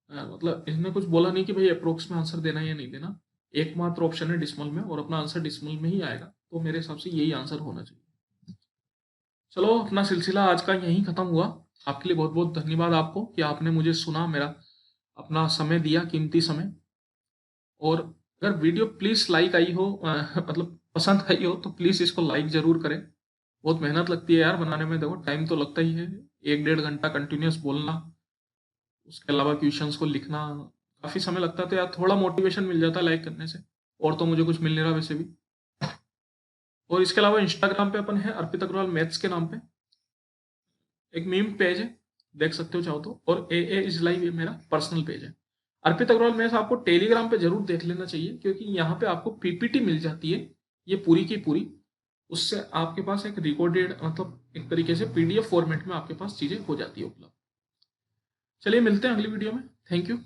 S1: मतलब इसने कुछ बोला नहीं कि भाई अप्रोक्स में आंसर देना है या नहीं देना, एकमात्र ऑप्शन है डिसमल में, और अपना आंसर डिसमल में ही आएगा, तो मेरे हिसाब से यही आंसर होना चाहिए। चलो अपना सिलसिला आज का यहीं खत्म हुआ। आपके लिए बहुत बहुत धन्यवाद आपको कि आपने मुझे सुना, मेरा अपना समय दिया, कीमती समय। और अगर वीडियो प्लीज लाइक आई हो मतलब पसंद आई हो, तो प्लीज इसको लाइक जरूर करें। बहुत मेहनत लगती है यार बनाने में, देखो टाइम तो लगता ही है, 1-1.5 घंटा कंटिन्यूस बोलना, उसके अलावा क्वेश्चंस को लिखना, काफी समय लगता है, तो यार थोड़ा मोटिवेशन मिल जाता है लाइक करने से, और तो मुझे कुछ मिल नहीं रहा वैसे भी। और इसके अलावा इंस्टाग्राम पे अपन है अर्पित अग्रवाल मैथ्स के नाम पे, एक मीम पेज है, देख सकते हो चाहो तो, और ए इज लाइव ये मेरा पर्सनल पेज है। अर्पित अग्रवाल मैथ्स आपको टेलीग्राम पे जरूर देख लेना चाहिए, क्योंकि यहाँ पे आपको पीपीटी मिल जाती है, ये पूरी की पूरी, उससे आपके पास एक रिकॉर्डेड, मतलब एक तरीके से पीडीएफ फॉर्मेट में आपके पास चीजें हो जाती है उपलब्ध। चलिए मिलते हैं अगली वीडियो में, थैंक यू।